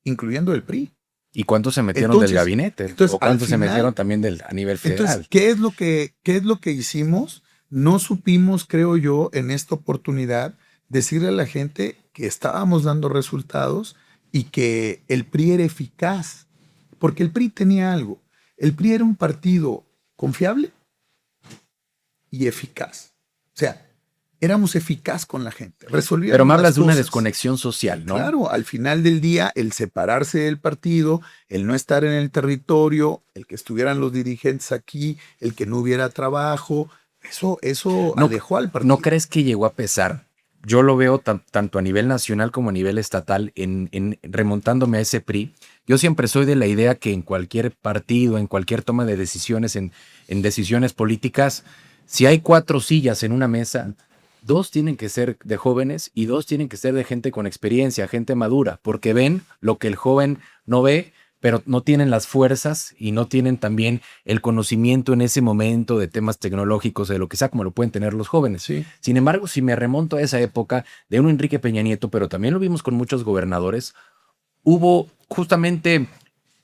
incluyendo el PRI. ¿Y cuántos se metieron del gabinete? Entonces, ¿O cuántos se metieron también a nivel entonces, federal? ¿qué es lo que hicimos? No supimos, creo yo, en esta oportunidad, decirle a la gente que estábamos dando resultados y que el PRI era eficaz. Porque el PRI tenía algo. El PRI era un partido confiable y eficaz. O sea, éramos eficaz con la gente. Resolvíamos Pero me hablas las de una cosas. desconexión social, ¿no? Claro, al final del día, el separarse del partido, el no estar en el territorio, el que estuvieran los dirigentes aquí, el que no hubiera trabajo, eso ¿No, alejó al partido. ¿No crees que llegó a pesar? Yo lo veo tanto a nivel nacional como a nivel estatal, remontándome a ese PRI. Yo siempre soy de la idea que en cualquier partido, en cualquier toma de decisiones, en decisiones políticas, si hay 4 sillas en una mesa, 2 tienen que ser de jóvenes y 2 tienen que ser de gente con experiencia, gente madura, porque ven lo que el joven no ve, pero no tienen las fuerzas y no tienen también el conocimiento en ese momento de temas tecnológicos, de lo que sea, como lo pueden tener los jóvenes. Sí. Sin embargo, si me remonto a esa época de un Enrique Peña Nieto, pero también lo vimos con muchos gobernadores, hubo justamente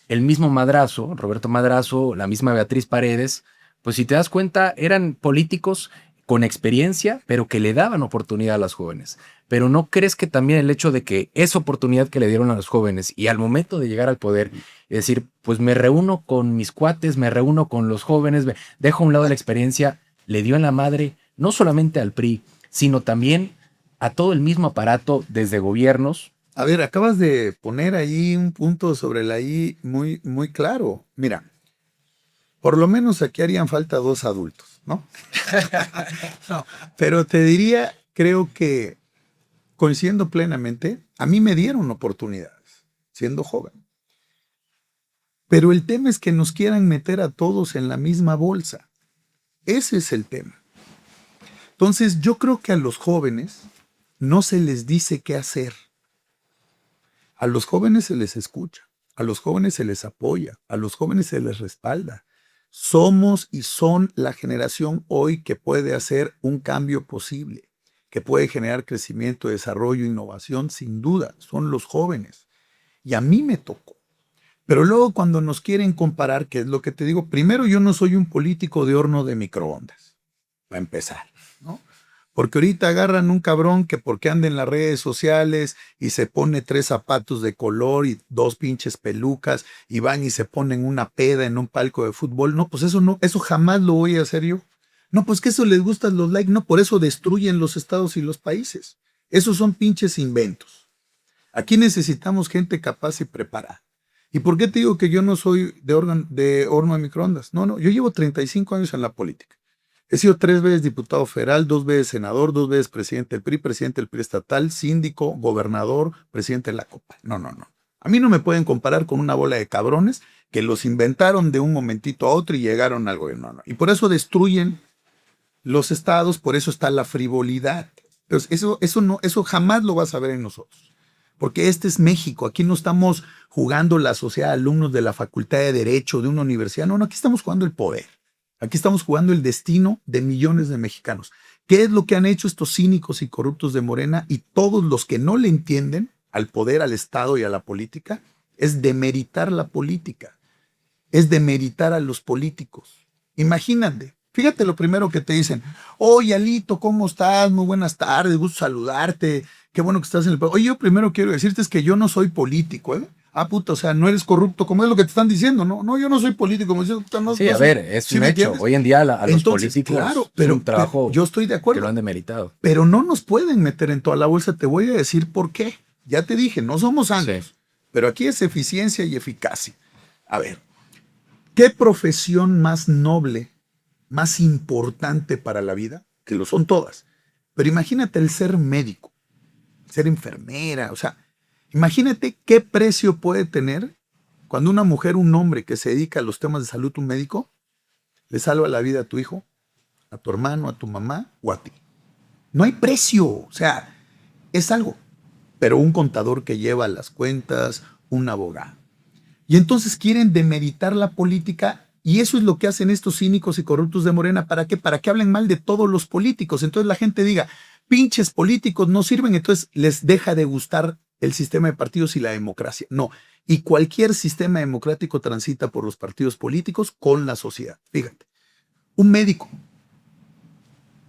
el mismo Madrazo, Roberto Madrazo, la misma Beatriz Paredes, pues si te das cuenta, eran políticos con experiencia, pero que le daban oportunidad a las jóvenes. Pero ¿no crees que también el hecho de que esa oportunidad que le dieron a los jóvenes y al momento de llegar al poder, es decir, pues me reúno con mis cuates, me reúno con los jóvenes, dejo a un lado la experiencia, le dio en la madre no solamente al PRI, sino también a todo el mismo aparato desde gobiernos? A ver, acabas de poner ahí un punto sobre la I muy, muy claro. Mira, por lo menos aquí harían falta 2 adultos, ¿no? No, pero te diría, creo que coincidiendo plenamente, a mí me dieron oportunidades siendo joven. Pero el tema es que nos quieran meter a todos en la misma bolsa. Ese es el tema. Entonces, yo creo que a los jóvenes no se les dice qué hacer. A los jóvenes se les escucha, a los jóvenes se les apoya, a los jóvenes se les respalda. Somos y son la generación hoy que puede hacer un cambio posible, que puede generar crecimiento, desarrollo, innovación, sin duda, son los jóvenes. Y a mí me tocó. Pero luego cuando nos quieren comparar, que es lo que te digo, primero yo no soy un político de horno de microondas, para empezar, ¿no? Porque ahorita agarran un cabrón que porque anda en las redes sociales y se pone 3 zapatos de color y 2 pinches pelucas y van y se ponen una peda en un palco de fútbol. No, pues eso no, eso jamás lo voy a hacer yo. No, pues que eso les gustan los likes, no, por eso destruyen los estados y los países. Esos son pinches inventos. Aquí necesitamos gente capaz y preparada. ¿Y por qué te digo que yo no soy de horno de microondas? No, yo llevo 35 años en la política. He sido 3 veces diputado federal, 2 veces senador, 2 veces presidente del PRI estatal, síndico, gobernador, presidente de la Copa. No. A mí no me pueden comparar con una bola de cabrones que los inventaron de un momentito a otro y llegaron al gobierno. No. Y por eso destruyen los estados, por eso está la frivolidad. Entonces, eso jamás lo vas a ver en nosotros. Porque este es México, aquí no estamos jugando la sociedad de alumnos de la Facultad de Derecho, de una universidad, no, aquí estamos jugando el poder. Aquí estamos jugando el destino de millones de mexicanos. ¿Qué es lo que han hecho estos cínicos y corruptos de Morena y todos los que no le entienden al poder, al Estado y a la política? Es demeritar la política, es demeritar a los políticos. Imagínate, fíjate lo primero que te dicen: oye, Alito, ¿cómo estás? Muy buenas tardes, gusto saludarte, qué bueno que estás en el país. Oye, yo primero quiero decirte es que yo no soy político, ¿eh? Ah, puta, o sea, no eres corrupto, como es lo que te están diciendo, ¿no? No, yo no soy político, como dicen, no, Sí, no a soy, ver, es ¿sí un me hecho. entiendes? Hoy en día a los Entonces, políticos claro, es pero un trabajo yo estoy de que acuerdo. lo han demeritado. Pero no nos pueden meter en toda la bolsa, te voy a decir por qué. Ya te dije, no somos santos, Sí. pero aquí es eficiencia y eficacia. A ver, ¿qué profesión más noble, más importante para la vida? Que lo son todas. Pero imagínate el ser médico, ser enfermera, o sea, imagínate qué precio puede tener cuando una mujer, un hombre que se dedica a los temas de salud, un médico, le salva la vida a tu hijo, a tu hermano, a tu mamá o a ti. No hay precio, o sea, es algo. Pero un contador que lleva las cuentas, un abogado. Y entonces quieren demeritar la política y eso es lo que hacen estos cínicos y corruptos de Morena. ¿Para qué? Para que hablen mal de todos los políticos. Entonces la gente diga, pinches políticos no sirven, entonces les deja de gustar el sistema de partidos y la democracia. No, y cualquier sistema democrático transita por los partidos políticos con la sociedad. Fíjate, un médico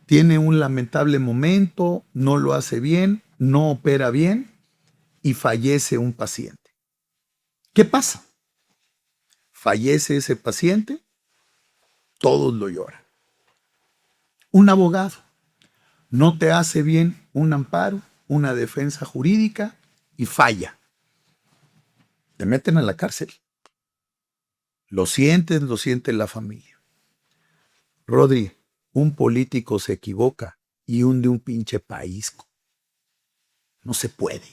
tiene un lamentable momento, no lo hace bien, no opera bien y fallece un paciente. ¿Qué pasa? Fallece ese paciente, todos lo lloran. Un abogado no te hace bien un amparo, una defensa jurídica y falla. Te meten a la cárcel. Lo siente la familia. Rodri, un político se equivoca y hunde un pinche país. No se puede.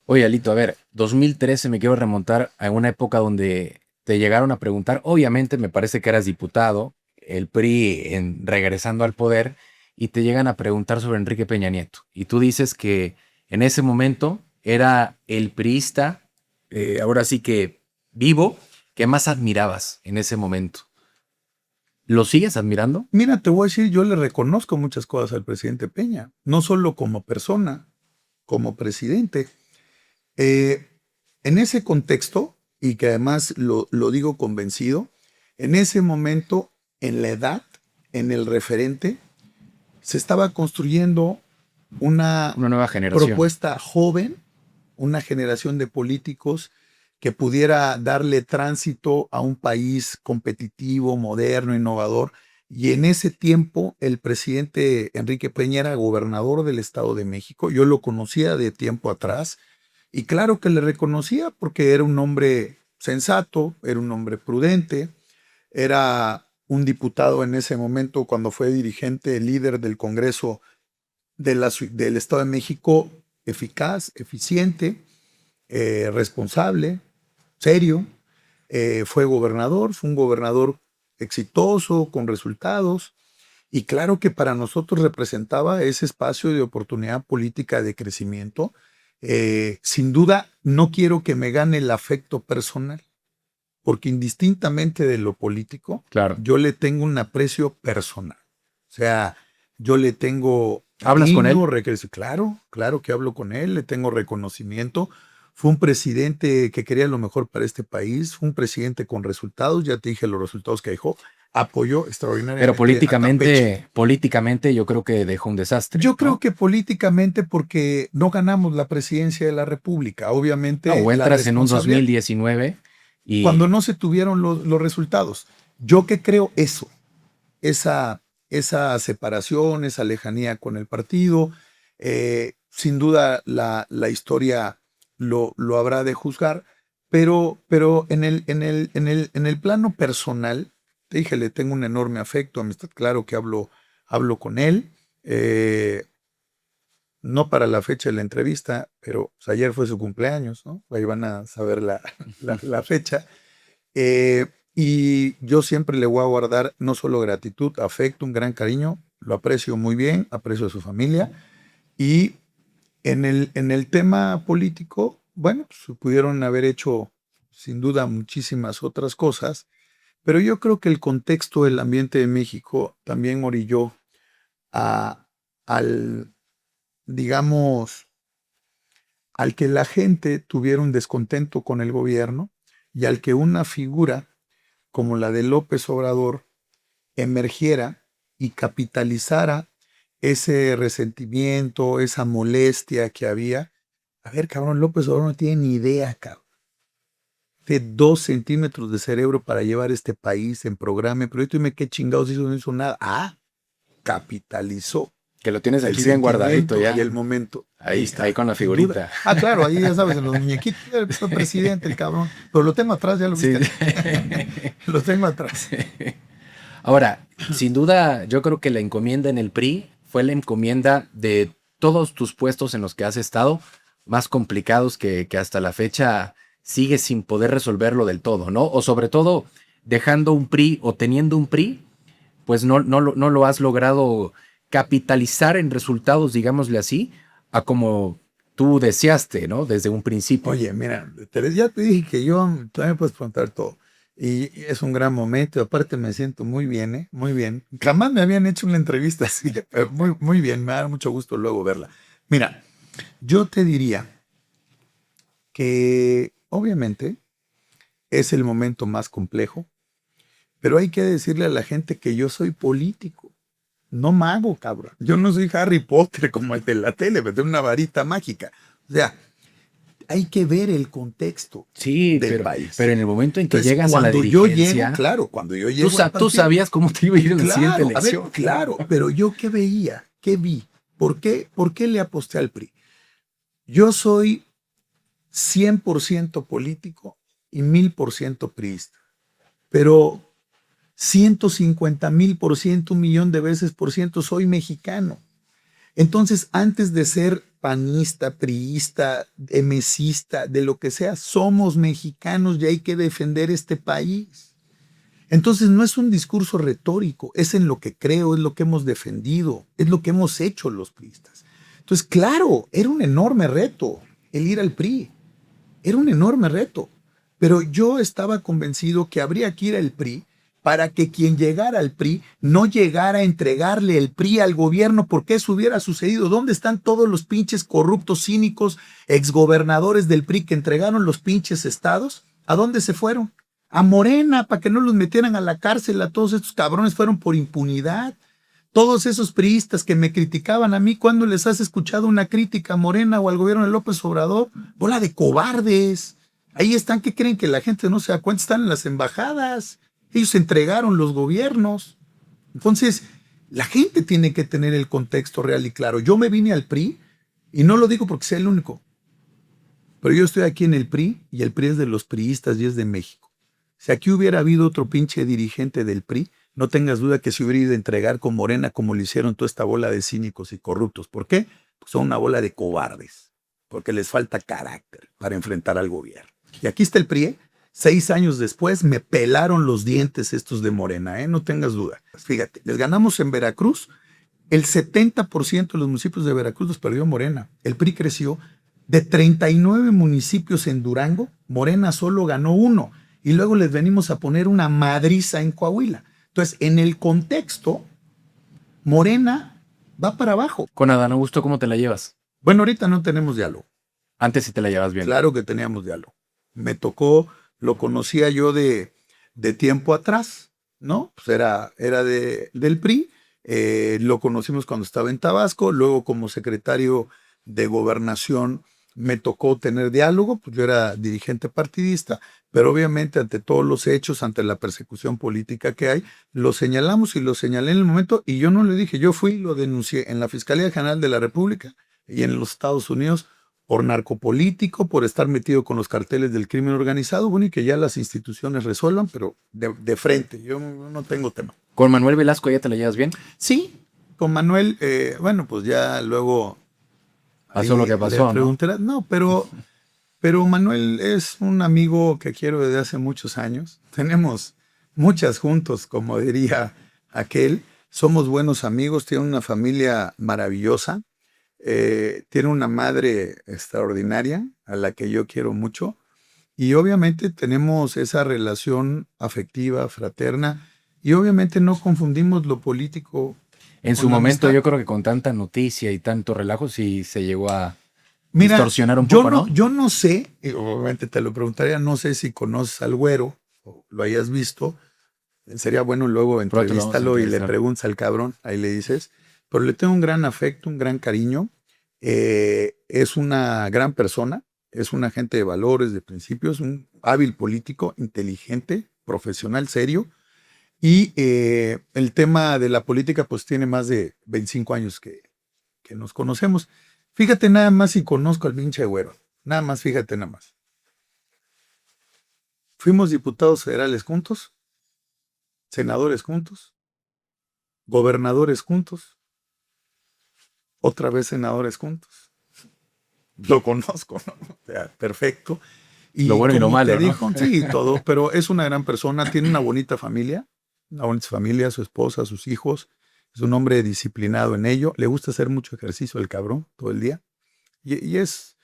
Oye, Alito, a ver, 2013 me quiero remontar a una época donde te llegaron a preguntar, obviamente me parece que eras diputado, el PRI regresando al poder, y te llegan a preguntar sobre Enrique Peña Nieto. Y tú dices que en ese momento era el priista, ahora sí que vivo, que más admirabas en ese momento. ¿Lo sigues admirando? Mira, te voy a decir, yo le reconozco muchas cosas al presidente Peña, no solo como persona, como presidente. Eh, en ese contexto, y que además lo digo convencido, en ese momento, en la edad, en el referente, se estaba construyendo una Una nueva generación. propuesta joven, una generación de políticos que pudiera darle tránsito a un país competitivo, moderno, innovador. Y en ese tiempo el presidente Enrique Peña era gobernador del Estado de México. Yo lo conocía de tiempo atrás y claro que le reconocía porque era un hombre sensato, era un hombre prudente, era un diputado en ese momento cuando fue dirigente, líder del Congreso del Estado de México, eficaz, eficiente, responsable, serio. Fue gobernador, fue un gobernador exitoso, con resultados. Y claro que para nosotros representaba ese espacio de oportunidad política de crecimiento. Sin duda, no quiero que me gane el afecto personal, porque indistintamente de lo político, Claro. yo le tengo un aprecio personal. O sea, yo le tengo ¿Hablas con él? claro, claro que hablo con él, le tengo reconocimiento. Fue un presidente que quería lo mejor para este país, fue un presidente con resultados, ya te dije los resultados que dejó, apoyó Pero extraordinariamente a Campeche. políticamente yo creo que dejó un desastre, Yo creo ¿no? que políticamente porque no ganamos la presidencia de la República, No, obviamente o la entras en un responsabilidad, 2019 cuando y no se tuvieron los resultados. Yo que creo eso, esa, esa separación, esa lejanía con el partido, sin duda la historia lo habrá de juzgar, pero en el plano personal, te dije, le tengo un enorme afecto, amistad, claro que hablo con él. No para la fecha de la entrevista, pero pues, ayer fue su cumpleaños, ¿no? Ahí van a saber la fecha. Y yo siempre le voy a guardar no solo gratitud, afecto, un gran cariño, lo aprecio muy bien, aprecio a su familia. Y en el tema político, bueno, pues, pudieron haber hecho sin duda muchísimas otras cosas, pero yo creo que el contexto del ambiente de México también orilló a, al, digamos, al que la gente tuviera un descontento con el gobierno y al que una figura como la de López Obrador emergiera y capitalizara ese resentimiento, esa molestia que había. A ver, cabrón, López Obrador no tiene ni idea, cabrón. Tiene 2 centímetros de cerebro para llevar este país en programa, pero dime qué chingados hizo, no hizo nada. Ah, capitalizó que lo tienes el aquí bien guardadito sentimiento y ya. el momento. Ahí Ahí está, con la sin duda. figurita. Ah, claro, ahí ya sabes, en los muñequitos, fue presidente el cabrón. Pero lo tengo atrás, ya lo Sí. viste. Lo tengo atrás. Ahora, sin duda, yo creo que la encomienda en el PRI fue la encomienda de todos tus puestos en los que has estado, más complicados que hasta la fecha sigues sin poder resolverlo del todo, ¿no? O sobre todo, dejando un PRI o teniendo un PRI, pues no lo has logrado capitalizar en resultados, digámosle así, a como tú deseaste, ¿no? Desde un principio. Oye, mira, ya te dije que yo también puedes preguntar todo. Y es un gran momento. Aparte me siento muy bien, ¿eh? Muy bien. Jamás me habían hecho una entrevista así. Muy, muy bien. Me da mucho gusto luego verla. Mira, yo te diría que obviamente es el momento más complejo, pero hay que decirle a la gente que yo soy político, no mago, cabrón. Yo no soy Harry Potter como el de la tele, me tengo una varita mágica. O sea, hay que ver el contexto Sí, del país. pero en el momento en que Entonces, llegas a la cuando yo llego, dirigencia, claro, cuando yo llego al tú partido, sabías cómo te iba a ir en la siguiente claro, a ver, elección. claro, pero yo qué veía, qué vi, ¿por qué le aposté al PRI? Yo soy 100% político y 1000% priista, pero 150,000%, 1,000,000 de veces por ciento soy mexicano. Entonces, antes de ser panista, priista, emesista, de lo que sea, somos mexicanos y hay que defender este país. Entonces no es un discurso retórico, es en lo que creo, es lo que hemos defendido, es lo que hemos hecho los priistas. Entonces, claro, era un enorme reto el ir al PRI, era un enorme reto, pero yo estaba convencido que habría que ir al PRI para que quien llegara al PRI no llegara a entregarle el PRI al gobierno, porque eso hubiera sucedido. ¿Dónde están todos los pinches corruptos, cínicos, exgobernadores del PRI que entregaron los pinches estados? ¿A dónde se fueron? A Morena, para que no los metieran a la cárcel. A todos estos cabrones fueron por impunidad. Todos esos priistas que me criticaban a mí, ¿cuándo les has escuchado una crítica a Morena o al gobierno de López Obrador? Bola de cobardes. Ahí están, ¿qué creen que la gente no se da cuenta? Están en las embajadas. Ellos entregaron los gobiernos. Entonces, la gente tiene que tener el contexto real y claro. Yo me vine al PRI y no lo digo porque sea el único, pero yo estoy aquí en el PRI y el PRI es de los priistas y es de México. Si aquí hubiera habido otro pinche dirigente del PRI, no tengas duda que se hubiera ido a entregar con Morena como le hicieron toda esta bola de cínicos y corruptos. ¿Por qué? Pues son una bola de cobardes, porque les falta carácter para enfrentar al gobierno. Y aquí está el PRI, ¿eh? 6 años después me pelaron los dientes estos de Morena, ¿eh? No tengas duda. Fíjate, les ganamos en Veracruz, el 70% de los municipios de Veracruz los perdió Morena. El PRI creció. De 39 municipios en Durango, Morena solo ganó 1. Y luego les venimos a poner una madriza en Coahuila. Entonces, en el contexto, Morena va para abajo. Con Adán Augusto, ¿cómo te la llevas? Bueno, ahorita no tenemos diálogo. Antes sí te la llevas bien. Claro que teníamos diálogo. Me tocó, lo conocía yo de tiempo atrás, ¿no? Pues era del PRI. Lo conocimos cuando estaba en Tabasco. Luego, como secretario de Gobernación, me tocó tener diálogo, pues yo era dirigente partidista, pero obviamente ante todos los hechos, ante la persecución política que hay, lo señalamos y lo señalé en el momento y yo no le dije, yo fui y lo denuncié en la Fiscalía General de la República y en los Estados Unidos por narcopolítico, por estar metido con los carteles del crimen organizado, bueno, y que ya las instituciones resuelvan, pero de frente, yo no tengo tema. ¿Con Manuel Velasco ya te la llevas bien? Sí, con Manuel, bueno, pues ya luego... Pasó lo que pasó, ¿no? No, pero Manuel es un amigo que quiero desde hace muchos años. Tenemos muchas juntos, como diría aquel. Somos buenos amigos, tiene una familia maravillosa, tiene una madre extraordinaria a la que yo quiero mucho. Y obviamente tenemos esa relación afectiva, fraterna, y obviamente no confundimos lo político. En su momento, yo creo que con tanta noticia y tanto relajo, sí se llegó a distorsionar un poco, ¿no? Yo no sé, y obviamente te lo preguntaría, no sé si conoces al Güero o lo hayas visto. Sería bueno luego entrevístalo y le preguntas al cabrón, ahí le dices. Pero le tengo un gran afecto, un gran cariño. Es una gran persona, es un agente de valores, de principios, un hábil político, inteligente, profesional, serio. Y el tema de la política, pues tiene más de 25 años que nos conocemos. Fíjate nada más si conozco al pinche Güero. Nada más, fíjate nada más. Fuimos diputados federales juntos, senadores juntos, gobernadores juntos, otra vez senadores juntos. Lo conozco, ¿no? O sea, perfecto. Y lo bueno y lo malo, ¿no? Sí, todo, pero es una gran persona, tiene una bonita familia, su esposa, sus hijos. Es un hombre disciplinado en ello. Le gusta hacer mucho ejercicio el cabrón todo el día. Y es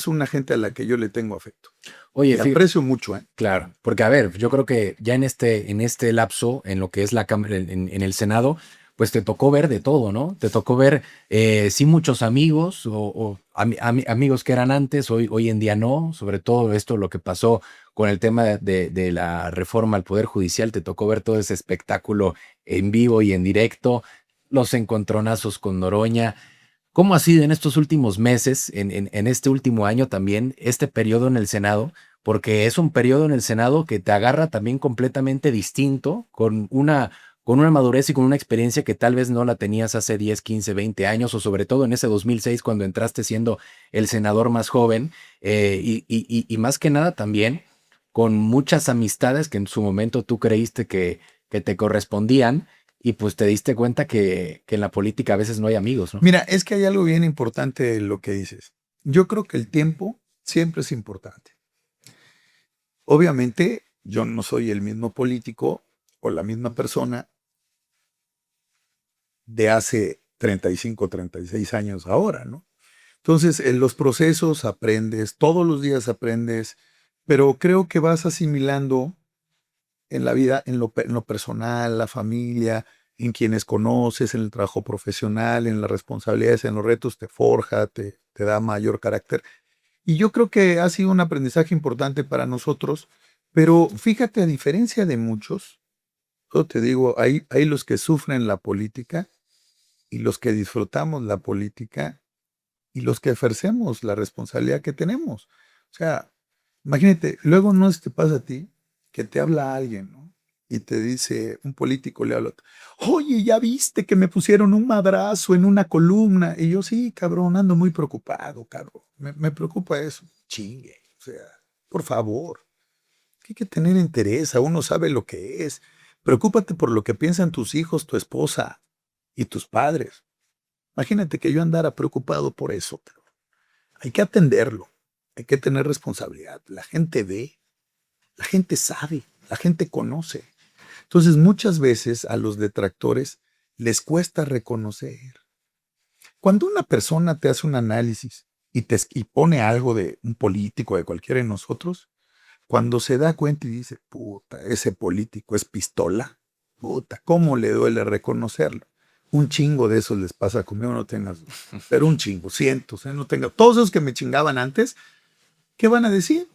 una gente a la que yo le tengo afecto. Oye, le aprecio mucho, ¿eh? Claro, porque a ver, yo creo que ya en este lapso, en lo que es la Cámara, en el Senado, pues te tocó ver de todo, ¿no? Te tocó ver, sí, muchos amigos o amigos que eran antes, hoy en día no, sobre todo esto, lo que pasó con el tema de la reforma al Poder Judicial, te tocó ver todo ese espectáculo en vivo y en directo, los encontronazos con Noroña. ¿Cómo ha sido en estos últimos meses, en este último año también, este periodo en el Senado? Porque es un periodo en el Senado que te agarra también completamente distinto, con una madurez y con una experiencia que tal vez no la tenías hace 10, 15, 20 años, o sobre todo en ese 2006 cuando entraste siendo el senador más joven, y más que nada también con muchas amistades que en su momento tú creíste que te correspondían. Y pues te diste cuenta que en la política a veces no hay amigos, ¿no? Mira, es que hay algo bien importante en lo que dices. Yo creo que el tiempo siempre es importante. Obviamente, yo no soy el mismo político o la misma persona de hace 35, 36 años ahora, ¿no? Entonces, en los procesos aprendes, todos los días aprendes, pero creo que vas asimilando en la vida, en lo personal, la familia, en quienes conoces, en el trabajo profesional, en las responsabilidades, en los retos, te forja, te da mayor carácter. Y yo creo que ha sido un aprendizaje importante para nosotros, pero fíjate, a diferencia de muchos, yo te digo, hay los que sufren la política y los que disfrutamos la política y los que ejercemos la responsabilidad que tenemos. O sea, imagínate, luego no te pasa a ti que te habla alguien, ¿no? Y te dice, un político le habla, oye, ¿ya viste que me pusieron un madrazo en una columna? Y yo, sí, cabrón, ando muy preocupado, cabrón. Me preocupa eso. Chingue, o sea, por favor. Hay que tener interés, uno sabe lo que es. Preocúpate por lo que piensan tus hijos, tu esposa y tus padres. Imagínate que yo andara preocupado por eso. Hay que atenderlo, hay que tener responsabilidad. La gente ve, la gente sabe, la gente conoce. Entonces muchas veces a los detractores les cuesta reconocer. Cuando una persona te hace un análisis y pone algo de un político, de cualquiera de nosotros, cuando se da cuenta y dice, puta, ese político es pistola, puta, ¿cómo le duele reconocerlo? Un chingo de esos les pasa conmigo, no tengas, pero un chingo, cientos, no tengas. Todos esos que me chingaban antes, ¿qué van a decir?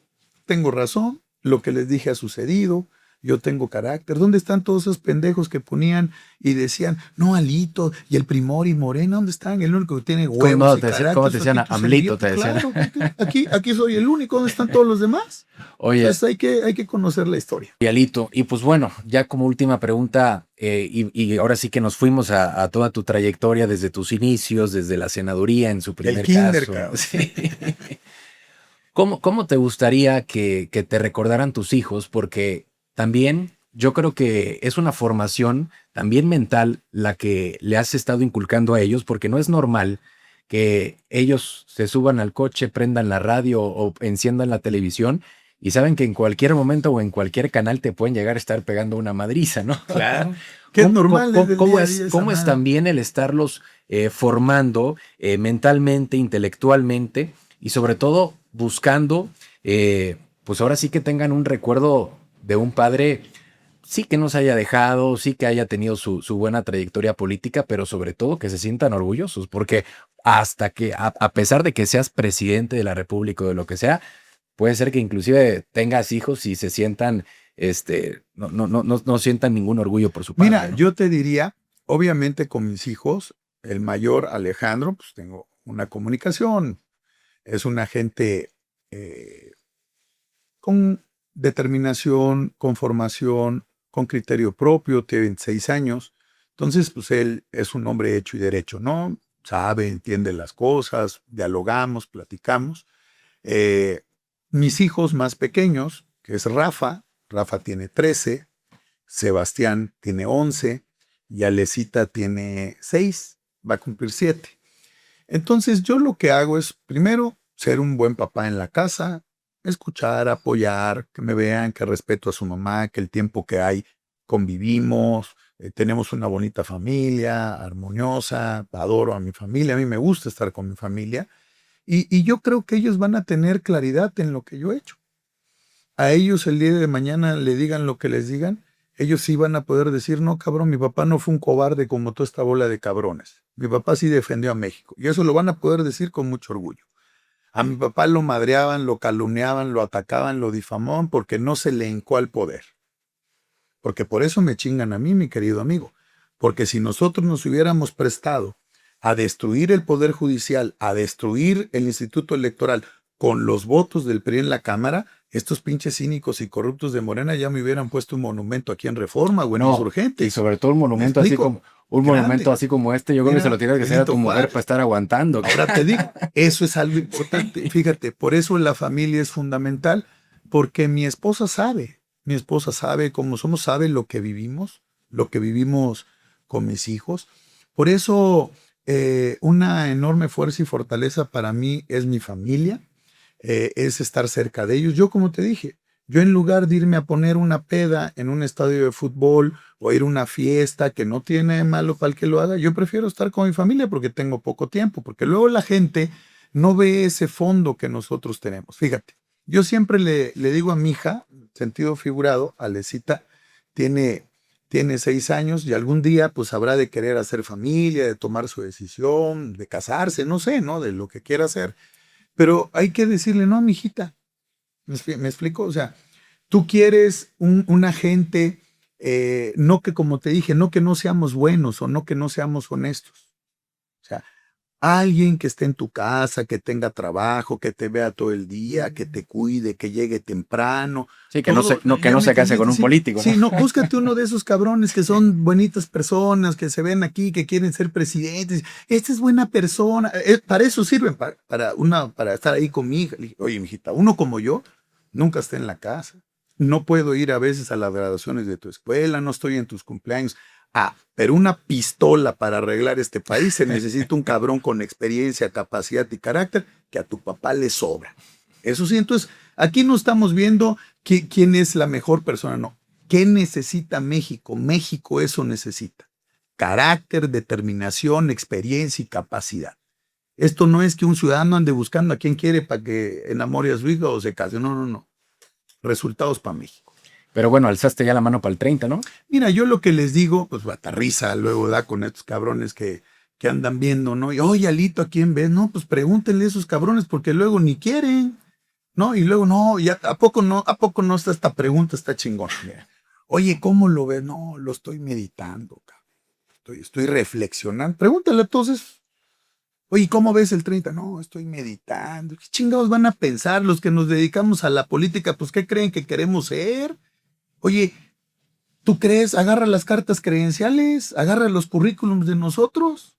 Tengo razón, lo que les dije ha sucedido, yo tengo carácter. ¿Dónde están todos esos pendejos que ponían y decían, no, Alito, y el Primor y Morena, ¿dónde están? El único que tiene huevos y carácter. ¿Cómo te decían? AMLito, te decían. Claro, aquí soy el único, ¿dónde están todos los demás? Oye. Entonces hay que conocer la historia. Y Alito, y pues bueno, ya como última pregunta, y ahora sí que nos fuimos a toda tu trayectoria desde tus inicios, desde la senaduría en su primer caso. Sí. ¿Cómo te gustaría que te recordaran tus hijos? Porque también yo creo que es una formación también mental la que le has estado inculcando a ellos, porque no es normal que ellos se suban al coche, prendan la radio o enciendan la televisión y saben que en cualquier momento o en cualquier canal te pueden llegar a estar pegando una madriza, ¿no? Claro. Que es normal. ¿Cómo es también el estarlos formando mentalmente, intelectualmente y sobre todo buscando, pues ahora sí que tengan un recuerdo de un padre, sí que nos haya dejado, sí que haya tenido su buena trayectoria política, pero sobre todo que se sientan orgullosos, porque hasta que, a pesar de que seas presidente de la República o de lo que sea, puede ser que inclusive tengas hijos y se sientan, no sientan ningún orgullo por su padre. Mira, ¿no? yo te diría, obviamente con mis hijos, el mayor Alejandro, pues tengo una comunicación, es una gente con determinación, con formación, con criterio propio, tiene 26 años, entonces pues él es un hombre hecho y derecho, ¿no? Sabe, entiende las cosas, dialogamos, platicamos. Mis hijos más pequeños, que es Rafa tiene 13, Sebastián tiene 11 y Alecita tiene 6, va a cumplir 7. Entonces yo lo que hago es, primero, ser un buen papá en la casa, escuchar, apoyar, que me vean, que respeto a su mamá, que el tiempo que hay convivimos, tenemos una bonita familia, armoniosa, adoro a mi familia, a mí me gusta estar con mi familia. Y yo creo que ellos van a tener claridad en lo que yo he hecho. A ellos el día de mañana le digan lo que les digan, ellos sí van a poder decir, no, cabrón, mi papá no fue un cobarde como toda esta bola de cabrones. Mi papá sí defendió a México. Y eso lo van a poder decir con mucho orgullo. A mi papá lo madreaban, lo calumniaban, lo atacaban, lo difamaban porque no se le hincó al poder. Porque por eso me chingan a mí, mi querido amigo. Porque si nosotros nos hubiéramos prestado a destruir el Poder Judicial, a destruir el Instituto Electoral con los votos del PRI en la Cámara, estos pinches cínicos y corruptos de Morena ya me hubieran puesto un monumento aquí en Reforma o en Insurgentes. Y sobre todo un monumento así como monumento así como este, yo creo que se lo tienes que hacer a tu mujer para estar aguantando. Ahora te digo, eso es algo importante. Fíjate, por eso la familia es fundamental, porque mi esposa sabe, como somos, sabe lo que vivimos con mis hijos. Por eso una enorme fuerza y fortaleza para mí es mi familia, es estar cerca de ellos. Yo, como te dije, Yo en lugar de irme a poner una peda en un estadio de fútbol o ir a una fiesta que no tiene malo para el que lo haga, yo prefiero estar con mi familia porque tengo poco tiempo, porque luego la gente no ve ese fondo que nosotros tenemos. Fíjate, yo siempre le digo a mi hija, sentido figurado, Alecita, tiene, tiene 6 años y algún día pues habrá de querer hacer familia, de tomar su decisión, de casarse, no sé, ¿no? De lo que quiera hacer. Pero hay que decirle, no, mijita, ¿me explico? O sea, tú quieres una gente, no que como te dije, no que no seamos buenos o no que no seamos honestos. O sea, alguien que esté en tu casa, que tenga trabajo, que te vea todo el día, que te cuide, que llegue temprano. Sí, que Todo, que ¿ya no me se case entendiste? con un Sí, político, ¿no? sí, no, búscate uno de esos cabrones que son bonitas personas, que se ven aquí, que quieren ser presidentes. Esta es buena persona. Para eso sirven, para estar ahí con mi hija. Le dije, oye, mijita, uno como yo nunca está en la casa. No puedo ir a veces a las graduaciones de tu escuela, no estoy en tus cumpleaños. Ah, pero una pistola para arreglar este país se necesita un cabrón con experiencia, capacidad y carácter que a tu papá le sobra. Eso sí, entonces aquí no estamos viendo quién es la mejor persona, no. ¿Qué necesita México? México eso necesita. Carácter, determinación, experiencia y capacidad. Esto no es que un ciudadano ande buscando a quien quiere para que enamore a su hija o se case. No, no, no. Resultados para México. Pero bueno, alzaste ya la mano para el 30, ¿no? Mira, yo lo que les digo, pues hasta risa luego da con estos cabrones que andan viendo, ¿no? Y oye, Alito, ¿a quién ves? No, pues pregúntenle a esos cabrones porque luego ni quieren, ¿no? Y luego, no, ya, ¿a poco no está esta pregunta? Está chingón. Mira. Oye, ¿cómo lo ves? No, lo estoy meditando, cabrón. Estoy reflexionando. Pregúntale entonces, oye, ¿cómo ves el 30? No, estoy meditando. ¿Qué chingados van a pensar los que nos dedicamos a la política? Pues, ¿qué creen que queremos ser? Oye, ¿tú crees? Agarra las cartas credenciales, agarra los currículums de nosotros.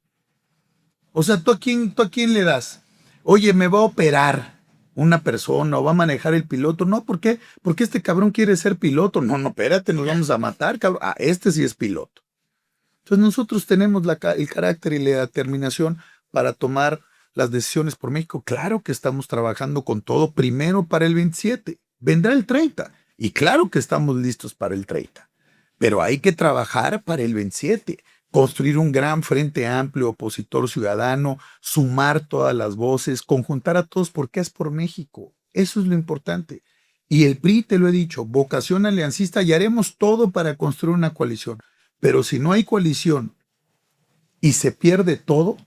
O sea, ¿tú a quién le das? Oye, me va a operar una persona o va a manejar el piloto. No, ¿por qué? Porque este cabrón quiere ser piloto. No, no, espérate, nos vamos a matar, cabrón. Ah, este sí es piloto. Entonces nosotros tenemos el carácter y la determinación para tomar las decisiones por México. Claro que estamos trabajando con todo primero para el 27. Vendrá el 30. Y claro que estamos listos para el 30. Pero hay que trabajar para el 27, construir un gran frente amplio, opositor ciudadano, sumar todas las voces, conjuntar a todos porque es por México. Eso es lo importante. Y el PRI, te lo he dicho, vocación aliancista y haremos todo para construir una coalición. Pero si no hay coalición y se pierde todo,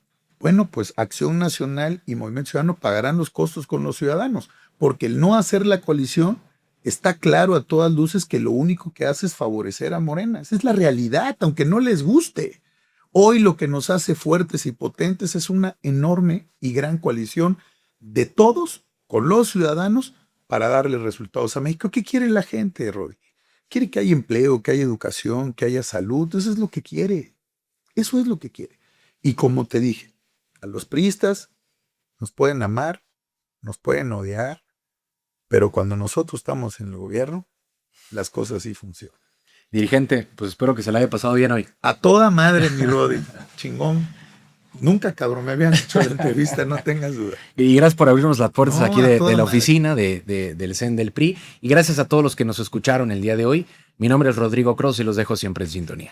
bueno, pues Acción Nacional y Movimiento Ciudadano pagarán los costos con los ciudadanos, porque el no hacer la coalición está claro a todas luces que lo único que hace es favorecer a Morena. Esa es la realidad, aunque no les guste. Hoy lo que nos hace fuertes y potentes es una enorme y gran coalición de todos con los ciudadanos para darle resultados a México. ¿Qué quiere la gente, Rodi? Quiere que haya empleo, que haya educación, que haya salud. Eso es lo que quiere. Eso es lo que quiere. Y como te dije, a los priistas nos pueden amar, nos pueden odiar, pero cuando nosotros estamos en el gobierno, las cosas sí funcionan. Dirigente, pues espero que se la haya pasado bien hoy. A toda madre, mi Rodi. Chingón. Nunca, cabrón, me habían hecho la entrevista, no tengas duda. Y gracias por abrirnos las puertas No, aquí a de toda la madre. oficina del CEN del PRI. Y gracias a todos los que nos escucharon el día de hoy. Mi nombre es Rodrigo Cross y los dejo siempre en sintonía.